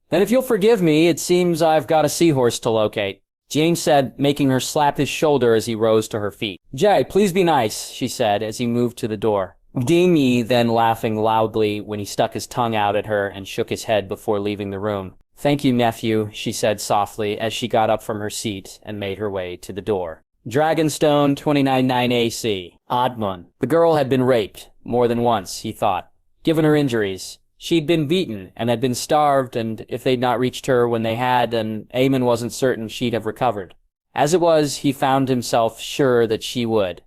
Then if you'll forgive me, it seems I've got a seahorse to locate, Jane said, making her slap his shoulder as he rose to her feet. Jay, please be nice, she said, as he moved to the door. Dany then laughing loudly when he stuck his tongue out at her and shook his head before leaving the room. Thank you, nephew, she said softly as she got up from her seat and made her way to the door. Dragonstone 29-9 AC. Oddmun. The girl had been raped, more than once, he thought. Given her injuries, she'd been beaten and had been starved, and if they'd not reached her when they had, then Aemon wasn't certain she'd have recovered. As it was, he found himself sure that she would.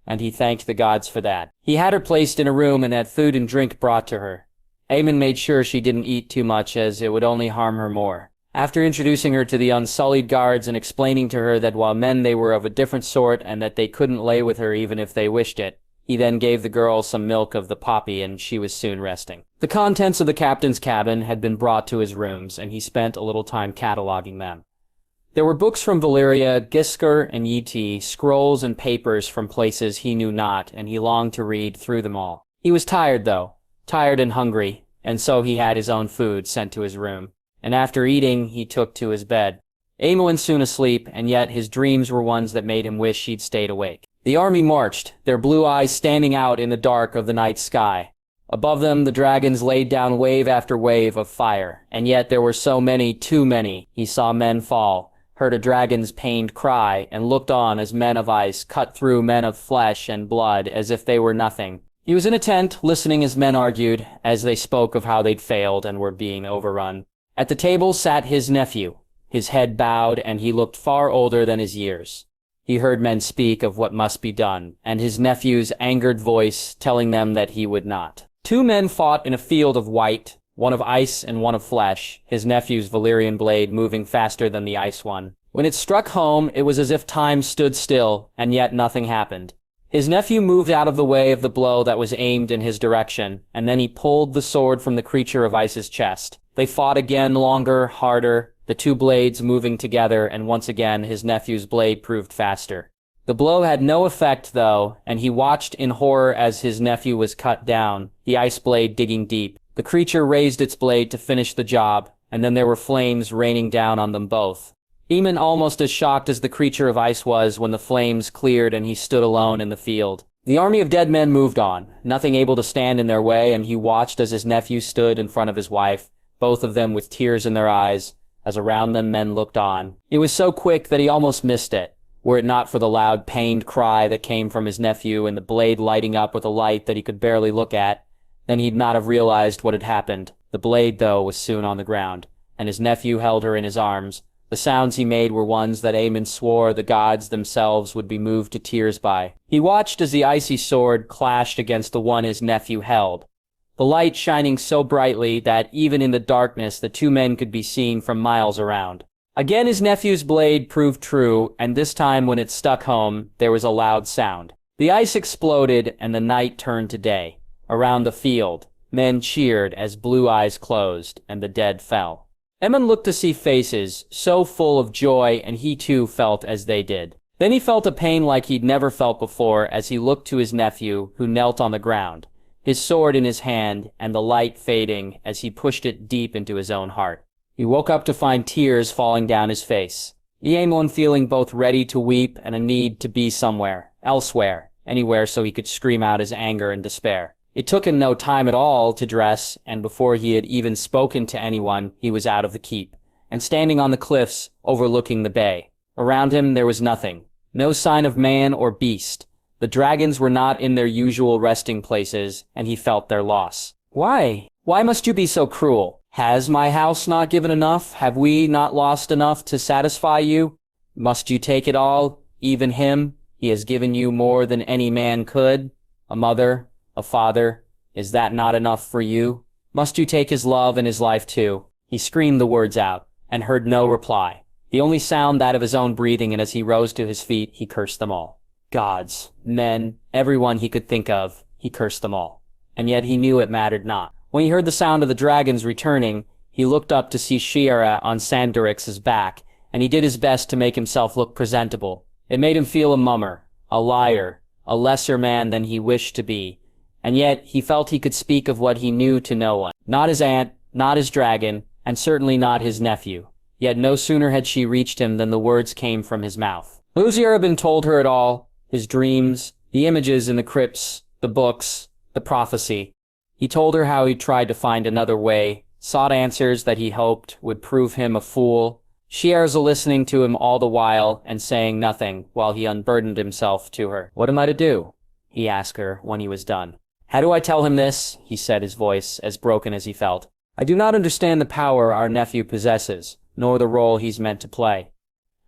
and he thanked the gods for that. He had her placed in a room and had food and drink brought to her. Aemon made sure she didn't eat too much, as it would only harm her more. After introducing her to the unsullied guards and explaining to her that while men they were of a different sort and that they couldn't lay with her even if they wished it, he then gave the girl some milk of the poppy and she was soon resting. The contents of the captain's cabin had been brought to his rooms, and he spent a little time cataloging them. There were books from Valyria, Gisker, and Yeti, scrolls and papers from places he knew not, and he longed to read through them all. He was tired, though, tired and hungry, and so he had his own food sent to his room, and after eating, he took to his bed. Aemon soon asleep, and yet his dreams were ones that made him wish he'd stayed awake. The army marched, their blue eyes standing out in the dark of the night sky. Above them, the dragons laid down wave after wave of fire, and yet there were so many, too many. He saw men fall, heard a dragon's pained cry, and looked on as men of ice cut through men of flesh and blood as if they were nothing. He was in a tent, listening as men argued, as they spoke of how they'd failed and were being overrun. At the table sat his nephew, his head bowed, and he looked far older than his years. He heard men speak of what must be done, and his nephew's angered voice telling them that he would not. 2 men fought in a field of white, one of ice and one of flesh, his nephew's Valyrian blade moving faster than the ice one. When it struck home, it was as if time stood still, and yet nothing happened. His nephew moved out of the way of the blow that was aimed in his direction, and then he pulled the sword from the creature of ice's chest. They fought again, longer, harder, the 2 blades moving together, and once again his nephew's blade proved faster. The blow had no effect, though, and he watched in horror as his nephew was cut down, the ice blade digging deep. The creature raised its blade to finish the job, and then there were flames raining down on them both. Aemon almost as shocked as the creature of ice was when the flames cleared and he stood alone in the field. The army of dead men moved on, nothing able to stand in their way, and he watched as his nephew stood in front of his wife, both of them with tears in their eyes, as around them men looked on. It was so quick that he almost missed it, were it not for the loud pained cry that came from his nephew and the blade lighting up with a light that he could barely look at. Then he'd not have realized what had happened. The blade, though, was soon on the ground, and his nephew held her in his arms. The sounds he made were ones that Aemon swore the gods themselves would be moved to tears by. He watched as the icy sword clashed against the one his nephew held, the light shining so brightly that even in the darkness the 2 men could be seen from miles around. Again his nephew's blade proved true, and this time when it stuck home, there was a loud sound. The ice exploded, and the night turned to day. Around the field, men cheered as blue eyes closed, and the dead fell. Aemon looked to see faces so full of joy, and he too felt as they did. Then he felt a pain like he'd never felt before as he looked to his nephew, who knelt on the ground, his sword in his hand, and the light fading as he pushed it deep into his own heart. He woke up to find tears falling down his face. Aemon feeling both ready to weep and a need to be somewhere, elsewhere, anywhere so he could scream out his anger and despair. It took him no time at all to dress, and before he had even spoken to anyone, he was out of the keep, and standing on the cliffs overlooking the bay. Around him there was nothing, no sign of man or beast. The dragons were not in their usual resting places, and he felt their loss. Why? Why must you be so cruel? Has my house not given enough? Have we not lost enough to satisfy you? Must you take it all, even him? He has given you more than any man could. A mother, a father, is that not enough for you? Must you take his love and his life too? He screamed the words out, and heard no reply. The only sound that of his own breathing, and as he rose to his feet, he cursed them all. Gods, men, everyone he could think of, he cursed them all. And yet he knew it mattered not. When he heard the sound of the dragons returning, he looked up to see Shiera on Sandorix's back, and he did his best to make himself look presentable. It made him feel a mummer, a liar, a lesser man than he wished to be. And yet he felt he could speak of what he knew to no one. Not his aunt, not his dragon, and certainly not his nephew. Yet no sooner had she reached him than the words came from his mouth. Luciarabin told her it all, his dreams, the images in the crypts, the books, the prophecy. He told her how he tried to find another way, sought answers that he hoped would prove him a fool. Shiera listening to him all the while and saying nothing while he unburdened himself to her. What am I to do? He asked her when he was done. How do I tell him this? He said, his voice as broken as he felt. I do not understand the power our nephew possesses, nor the role he's meant to play.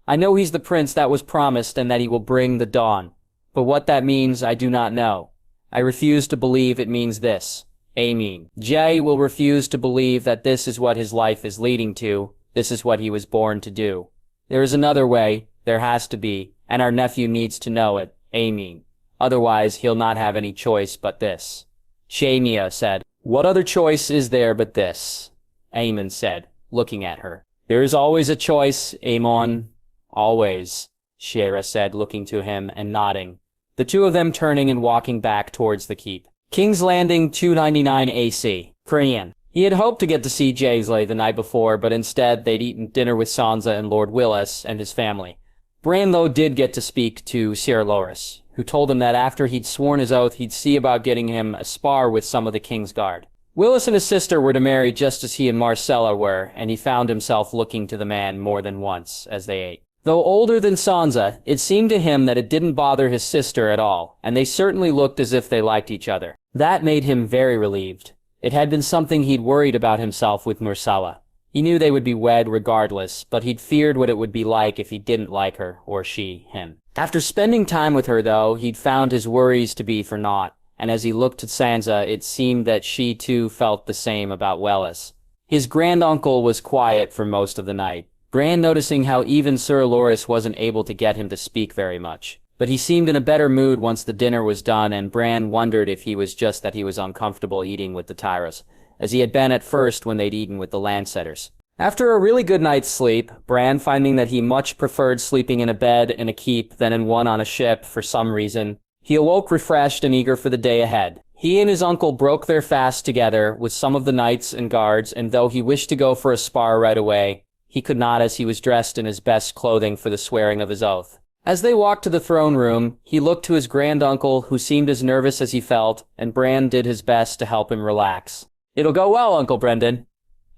I know he's the prince that was promised and that he will bring the dawn. But what that means, I do not know. I refuse to believe it means this. Amen. Jay will refuse to believe that this is what his life is leading to. This is what he was born to do. There is another way. There has to be. And our nephew needs to know it. Amen. Otherwise, he'll not have any choice but this. Shania said, "What other choice is there but this?" Aemon said, looking at her. "There is always a choice, Aemon. Always," Shera said, looking to him and nodding. The two of them turning and walking back towards the keep. King's Landing 299 AC. Korean. He had hoped to get to see Jaisley the night before, but instead they'd eaten dinner with Sansa and Lord Willis and his family. Bran, though, did get to speak to Ser Loras, who told him that after he'd sworn his oath, he'd see about getting him a spar with some of the King's Guard. Willis and his sister were to marry just as he and Marcella were, and he found himself looking to the man more than once as they ate. Though older than Sansa, it seemed to him that it didn't bother his sister at all, and they certainly looked as if they liked each other. That made him very relieved. It had been something he'd worried about himself with Marcella. He knew they would be wed regardless, but he'd feared what it would be like if he didn't like her, or she, him. After spending time with her, though, he'd found his worries to be for naught, and as he looked at Sansa, it seemed that she too felt the same about Willis. His granduncle was quiet for most of the night, Bran noticing how even Ser Loras wasn't able to get him to speak very much. But he seemed in a better mood once the dinner was done, and Bran wondered if he was just that he was uncomfortable eating with the Tyros, as he had been at first when they'd eaten with the Landsetters. After a really good night's sleep, Bran finding that he much preferred sleeping in a bed in a keep than in one on a ship for some reason, he awoke refreshed and eager for the day ahead. He and his uncle broke their fast together with some of the knights and guards, and though he wished to go for a spar right away, he could not as he was dressed in his best clothing for the swearing of his oath. As they walked to the throne room, he looked to his granduncle, who seemed as nervous as he felt, and Bran did his best to help him relax. "It'll go well, Uncle Brendan.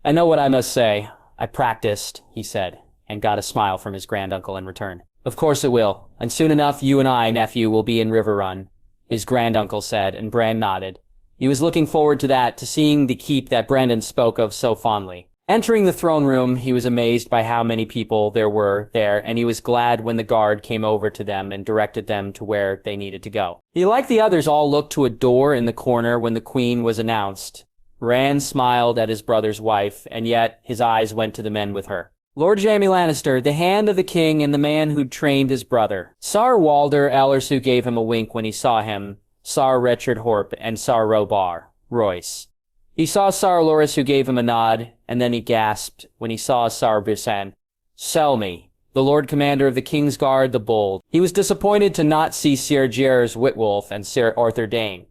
I know what I must say. I practiced," he said, and got a smile from his granduncle in return. "Of course it will, and soon enough you and I, nephew, will be in River Run," his granduncle said, and Bran nodded. He was looking forward to that, to seeing the keep that Brendan spoke of so fondly. Entering the throne room, he was amazed by how many people there were there, and he was glad when the guard came over to them and directed them to where they needed to go. He, like the others, all looked to a door in the corner when the queen was announced. Rand smiled at his brother's wife, and yet his eyes went to the men with her. Lord Jaime Lannister, the hand of the king and the man who'd trained his brother. Sar Walder Ellersu gave him a wink when he saw him, Sar Richard Horp, and Sar Robar Royce. He saw Sar Loras, who gave him a nod, and then he gasped when he saw Sar Brisan. Selmy, the Lord Commander of the King's Guard, the Bold. He was disappointed to not see Ser Jairs Whitwolf and Ser Arthur Dane,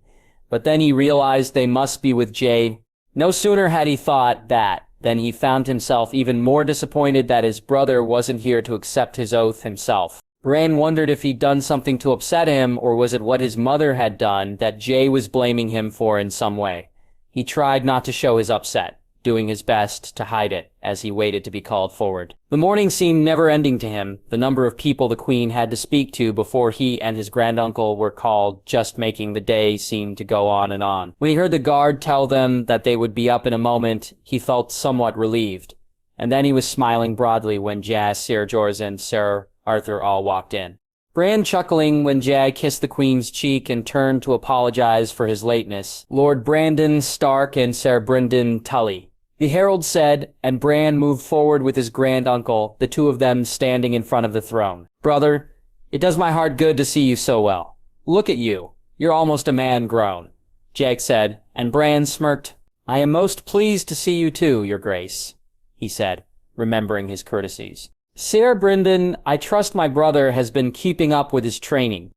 but then he realized they must be with Jade. No sooner had he thought that than he found himself even more disappointed that his brother wasn't here to accept his oath himself. Bran wondered if he'd done something to upset him, or was it what his mother had done that Jay was blaming him for in some way. He tried not to show his upset, doing his best to hide it as he waited to be called forward. The morning seemed never-ending to him, the number of people the queen had to speak to before he and his granduncle were called just making the day seem to go on and on. When he heard the guard tell them that they would be up in a moment, he felt somewhat relieved, and then he was smiling broadly when Jas, Ser Jorah, and Ser Arthur all walked in. Bran chuckling when Jag kissed the queen's cheek and turned to apologize for his lateness. Lord Brandon Stark and Ser Brynden Tully. The herald said, and Bran moved forward with his granduncle, the two of them standing in front of the throne. "Brother, it does my heart good to see you so well. Look at you. You're almost a man grown," Jag said, and Bran smirked. "I am most pleased to see you too, your grace," he said, remembering his courtesies. "Ser Brynden, I trust my brother has been keeping up with his training,"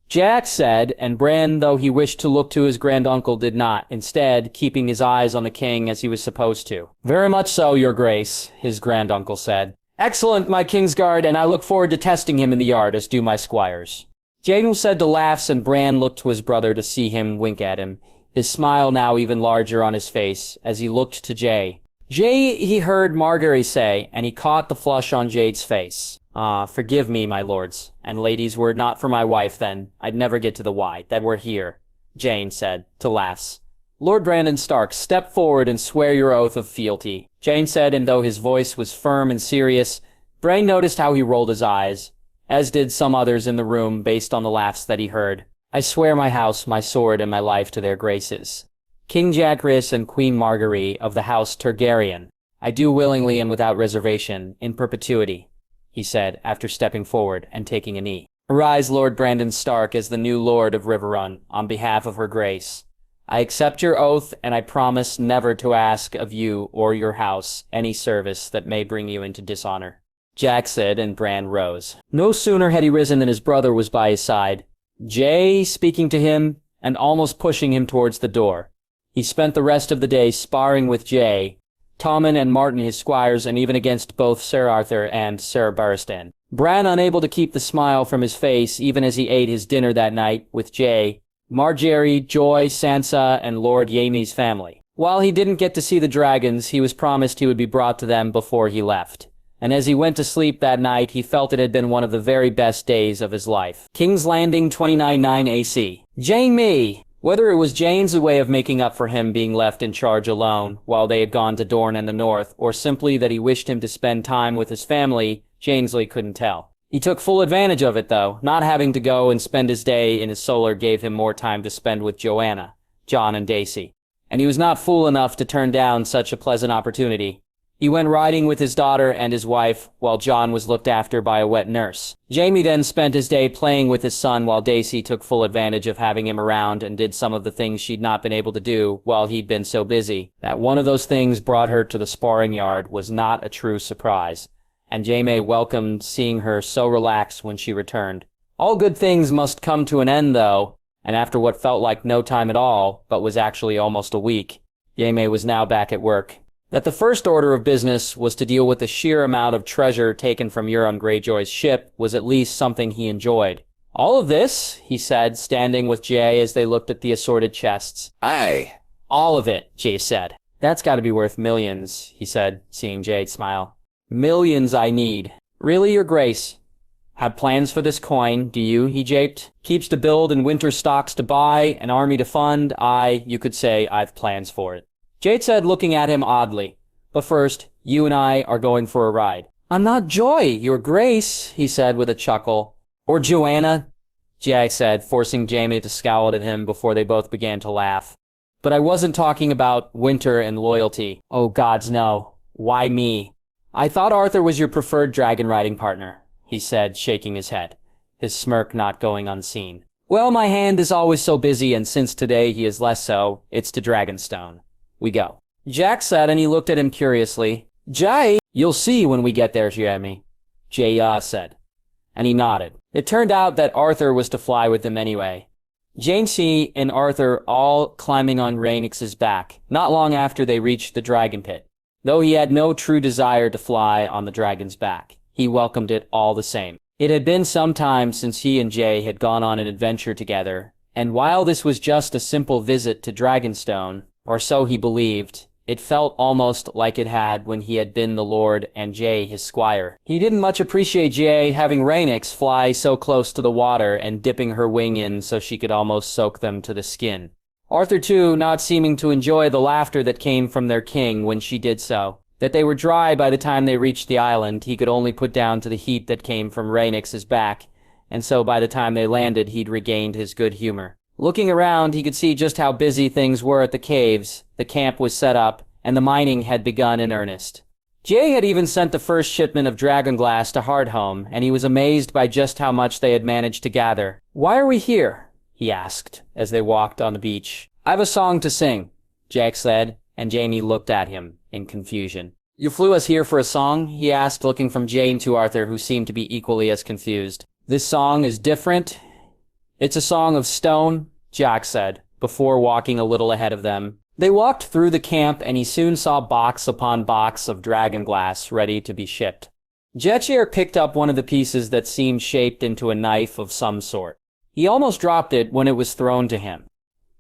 Jack said, and Bran, though he wished to look to his granduncle, did not, instead keeping his eyes on the king as he was supposed to. "Very much so, your grace," his granduncle said. "Excellent, my Kingsguard, and I look forward to testing him in the yard, as do my squires." Janel said to laughs, and Bran looked to his brother to see him wink at him, his smile now even larger on his face, as he looked to Jay. Jay, he heard Margaery say, and he caught the flush on Jade's face. Forgive me, my lords and ladies, were it not for my wife, then I'd never get to the why, that we're here," Jane said, to laughs. "Lord Brandon Stark, step forward and swear your oath of fealty," Jane said, and though his voice was firm and serious, Bran noticed how he rolled his eyes, as did some others in the room based on the laughs that he heard. "I swear my house, my sword, and my life to their graces. King Jaehaerys and Queen Margaery of the House Targaryen. I do willingly and without reservation, in perpetuity," he said, after stepping forward and taking a knee. "Arise, Lord Brandon Stark, as the new Lord of Riverrun, on behalf of her grace. I accept your oath, and I promise never to ask of you or your house any service that may bring you into dishonor," Jack said, and Bran rose. No sooner had he risen than his brother was by his side, Jay speaking to him and almost pushing him towards the door. He spent the rest of the day sparring with Jay, Tommen and Martin his squires, and even against both Ser Arthur and Ser Barristan. Bran, unable to keep the smile from his face even as he ate his dinner that night with Jay, Margaery, Joy, Sansa, and Lord Jaime's family. While he didn't get to see the dragons, he was promised he would be brought to them before he left. And as he went to sleep that night, he felt it had been one of the very best days of his life. King's Landing 29-9 AC. Jaime! Whether it was Jaime's way of making up for him being left in charge alone while they had gone to Dorne and the North, or simply that he wished him to spend time with his family, Jamesley couldn't tell. He took full advantage of it, though. Not having to go and spend his day in his solar gave him more time to spend with Joanna, Jon, and Daisy. And he was not fool enough to turn down such a pleasant opportunity. He went riding with his daughter and his wife, while Jon was looked after by a wet nurse. Jaime then spent his day playing with his son while Daisy took full advantage of having him around and did some of the things she'd not been able to do while he'd been so busy. That one of those things brought her to the sparring yard was not a true surprise, and Jaime welcomed seeing her so relaxed when she returned. All good things must come to an end, though, and after what felt like no time at all, but was actually almost a week, Jaime was now back at work. That the first order of business was to deal with the sheer amount of treasure taken from Euron Greyjoy's ship was at least something he enjoyed. "All of this," he said, standing with Jay as they looked at the assorted chests. Aye. "All of it," Jay said. "That's got to be worth millions," he said, seeing Jay smile. "Millions I need." "Really, Your Grace? Have plans for this coin, do you?" he japed. "Keeps to build and winter stocks to buy, an army to fund. You could say I've plans for it." Jade said, looking at him oddly. "But first, you and I are going for a ride." "I'm not Joy, Your Grace," he said with a chuckle. "Or Joanna," Jay said, forcing Jaime to scowl at him before they both began to laugh. "But I wasn't talking about winter and loyalty." "Oh, gods, no. Why me?" "I thought Arthur was your preferred dragon riding partner," he said, shaking his head, his smirk not going unseen. "Well, my hand is always so busy, and since today he is less so, it's to Dragonstone. We go." Jack said, and he looked at him curiously. "Jay, you'll see when we get there, Jaime," Jay said, and he nodded. It turned out that Arthur was to fly with them anyway. Jaime and Arthur all climbing on Rhaenix's back, not long after they reached the dragon pit. Though he had no true desire to fly on the dragon's back, he welcomed it all the same. It had been some time since he and Jay had gone on an adventure together, and while this was just a simple visit to Dragonstone, or so he believed, it felt almost like it had when he had been the Lord and Jay his squire. He didn't much appreciate Jay having Rhaenix fly so close to the water and dipping her wing in so she could almost soak them to the skin. Arthur, too, not seeming to enjoy the laughter that came from their king when she did so. That they were dry by the time they reached the island, he could only put down to the heat that came from Rhaenix's back, and so by the time they landed, he'd regained his good humor. Looking around, he could see just how busy things were at the caves. The camp was set up, and the mining had begun in earnest. Jay had even sent the first shipment of dragonglass to Hardhome, and he was amazed by just how much they had managed to gather. "Why are we here?" he asked, as they walked on the beach. "I've a song to sing," Jack said, and Jaime looked at him in confusion. "You flew us here for a song?" he asked, looking from Jane to Arthur, who seemed to be equally as confused. "This song is different. It's a song of stone," Jack said, before walking a little ahead of them. They walked through the camp, and he soon saw box upon box of dragonglass ready to be shipped. Jetchier picked up one of the pieces that seemed shaped into a knife of some sort. He almost dropped it when it was thrown to him.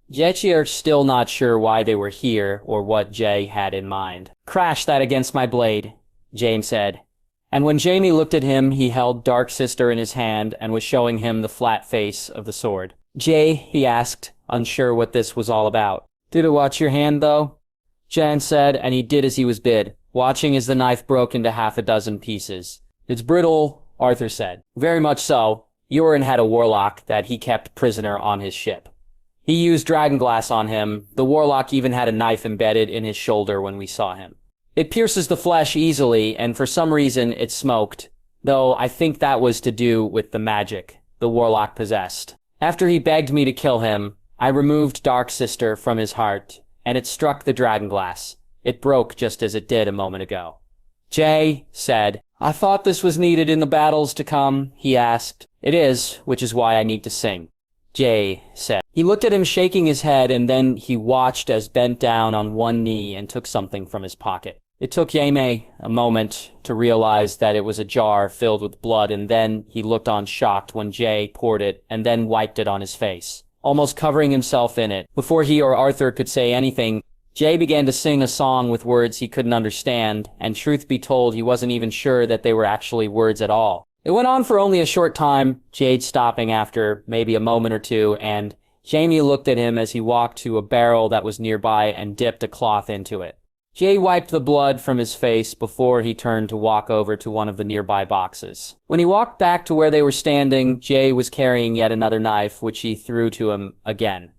Jetchier still not sure why they were here or what Jay had in mind. "Crash that against my blade," James said. And when Jaime looked at him, he held Dark Sister in his hand and was showing him the flat face of the sword. "Jay," he asked, unsure what this was all about. "Did it watch your hand, though?" Jan said, and he did as he was bid, watching as the knife broke into half a dozen pieces. "It's brittle, Arthur said. Very much so. Euron had a warlock that he kept prisoner on his ship. He used dragonglass on him. The warlock even had a knife embedded in his shoulder when we saw him. It pierces the flesh easily, and for some reason it smoked, though I think that was to do with the magic the warlock possessed. After he begged me to kill him, I removed Dark Sister from his heart, and it struck the dragonglass. It broke just as it did a moment ago. Jay said, I thought this was needed in the battles to come, he asked. It is, which is why I need to sing. Jay said. He looked at him shaking his head, and then he watched as bent down on one knee and took something from his pocket. It took Jaime a moment to realize that it was a jar filled with blood, and then he looked on shocked when Jay poured it and then wiped it on his face, almost covering himself in it. Before he or Arthur could say anything, Jay began to sing a song with words he couldn't understand, and truth be told, he wasn't even sure that they were actually words at all. It went on for only a short time, Jade stopping after maybe a moment or two, and Jaime looked at him as he walked to a barrel that was nearby and dipped a cloth into it. Jay wiped the blood from his face before he turned to walk over to one of the nearby boxes. When he walked back to where they were standing, Jay was carrying yet another knife, which he threw to him again.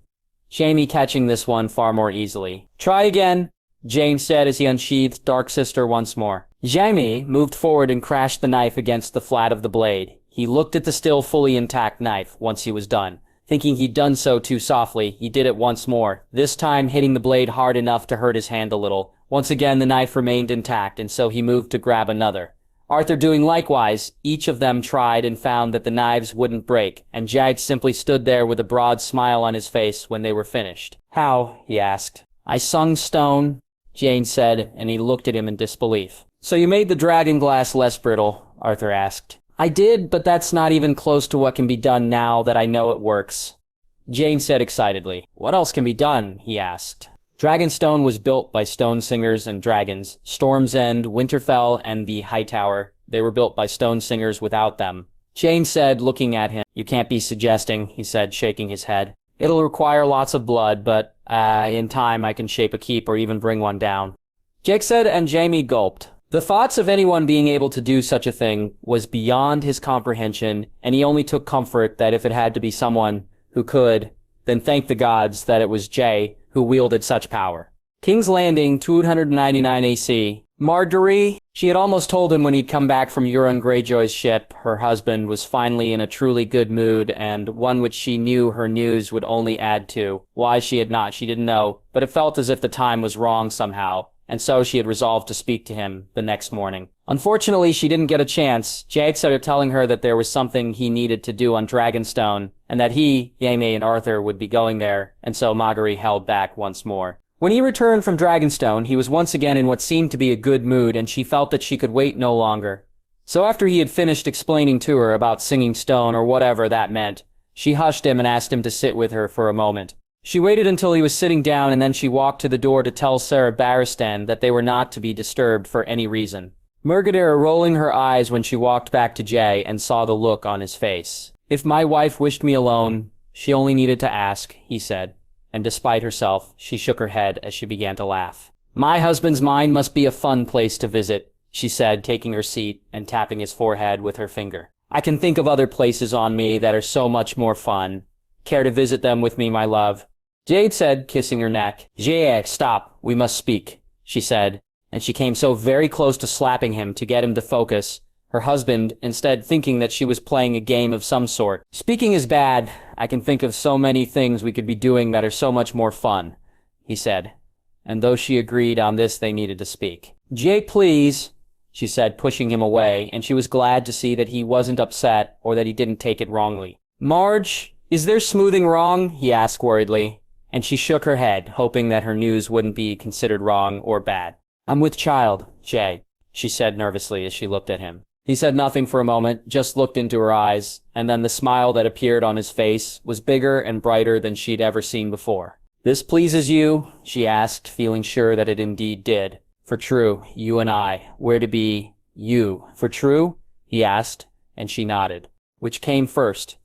Jaime catching this one far more easily. Try again, Jane said as he unsheathed Dark Sister once more. Jaime moved forward and crashed the knife against the flat of the blade. He looked at the still fully intact knife once he was done. Thinking he'd done so too softly, he did it once more, this time hitting the blade hard enough to hurt his hand a little. Once again, the knife remained intact, and so he moved to grab another. Arthur doing likewise, each of them tried and found that the knives wouldn't break, and Jag simply stood there with a broad smile on his face when they were finished. How? He asked. I sung stone, Jane said, and he looked at him in disbelief. So you made the dragonglass less brittle? Arthur asked. I did, but that's not even close to what can be done now that I know it works. Jane said excitedly. What else can be done? He asked. Dragonstone was built by stone singers and dragons. Storm's End, Winterfell, and the Hightower. They were built by stone singers without them. Jane said, looking at him. You can't be suggesting, he said, shaking his head. It'll require lots of blood, but, in time I can shape a keep or even bring one down. Jake said, and Jaime gulped. The thoughts of anyone being able to do such a thing was beyond his comprehension, and he only took comfort that if it had to be someone who could, then thank the gods that it was Jay who wielded such power. King's Landing, 299 AC. Marjorie, she had almost told him when he'd come back from Euron Greyjoy's ship, her husband was finally in a truly good mood, and one which she knew her news would only add to. Why she had not, she didn't know, but it felt as if the time was wrong somehow, and so she had resolved to speak to him the next morning. Unfortunately, she didn't get a chance. Jake started telling her that there was something he needed to do on Dragonstone, and that he, Jaime, and Arthur would be going there, and so Marjorie held back once more. When he returned from Dragonstone, he was once again in what seemed to be a good mood, and she felt that she could wait no longer. So after he had finished explaining to her about singing stone or whatever that meant, she hushed him and asked him to sit with her for a moment. She waited until he was sitting down, and then she walked to the door to tell Sarah Barristan that they were not to be disturbed for any reason. Murgadera rolling her eyes when she walked back to Jay and saw the look on his face. If my wife wished me alone, she only needed to ask, he said, and despite herself, she shook her head as she began to laugh. My husband's mind must be a fun place to visit, she said, taking her seat and tapping his forehead with her finger. I can think of other places on me that are so much more fun. Care to visit them with me, my love? Jade said, kissing her neck. Jade, stop, we must speak, she said, and she came so very close to slapping him to get him to focus, her husband instead thinking that she was playing a game of some sort. Speaking is bad. I can think of so many things we could be doing that are so much more fun, he said, and though she agreed on this, they needed to speak. Jay, please, she said, pushing him away, and she was glad to see that he wasn't upset or that he didn't take it wrongly. Marge, is there smoothing wrong? He asked worriedly, and she shook her head, hoping that her news wouldn't be considered wrong or bad. I'm with child, Jay, she said nervously as she looked at him. He said nothing for a moment, just looked into her eyes, and then the smile that appeared on his face was bigger and brighter than she'd ever seen before. This pleases you? She asked, feeling sure that it indeed did. For true, you and I, we're to be you. For true? He asked, and she nodded. Which came first?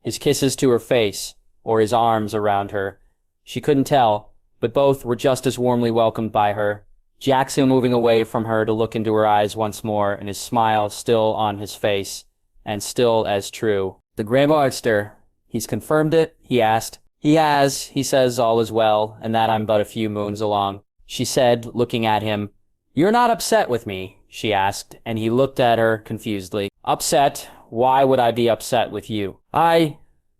His kisses to her face, or his arms around her? She couldn't tell, but both were just as warmly welcomed by her. Jackson moving away from her to look into her eyes once more, and his smile still on his face, and still as true. The Grey Master, he's confirmed it? He asked. He has. He says all is well, and that I'm but a few moons along. She said, looking at him. You're not upset with me? She asked, and he looked at her confusedly. Upset? Why would I be upset with you?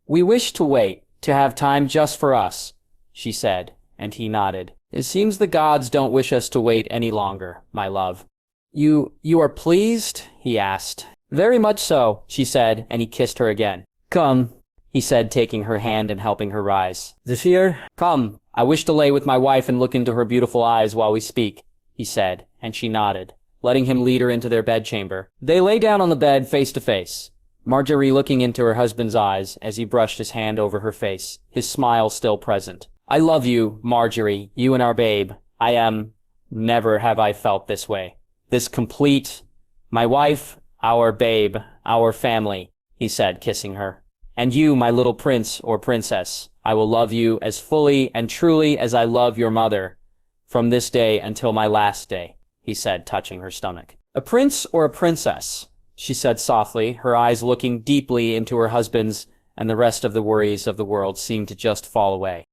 We wish to wait, to have time just for us, she said, and he nodded. It seems the gods don't wish us to wait any longer, my love. You are pleased? He asked. Very much so, she said, and he kissed her again. Come, he said, taking her hand and helping her rise. Zephyr? Come, I wish to lay with my wife and look into her beautiful eyes while we speak, he said, and she nodded, letting him lead her into their bedchamber. They lay down on the bed face to face, Marjorie looking into her husband's eyes as he brushed his hand over her face, his smile still present. I love you, Marjorie, you and our babe. Never have I felt this way. This complete, my wife, our babe, our family, he said, kissing her. And you, my little prince or princess, I will love you as fully and truly as I love your mother, from this day until my last day, he said, touching her stomach. A prince or a princess? She said softly, her eyes looking deeply into her husband's, and the rest of the worries of the world seemed to just fall away.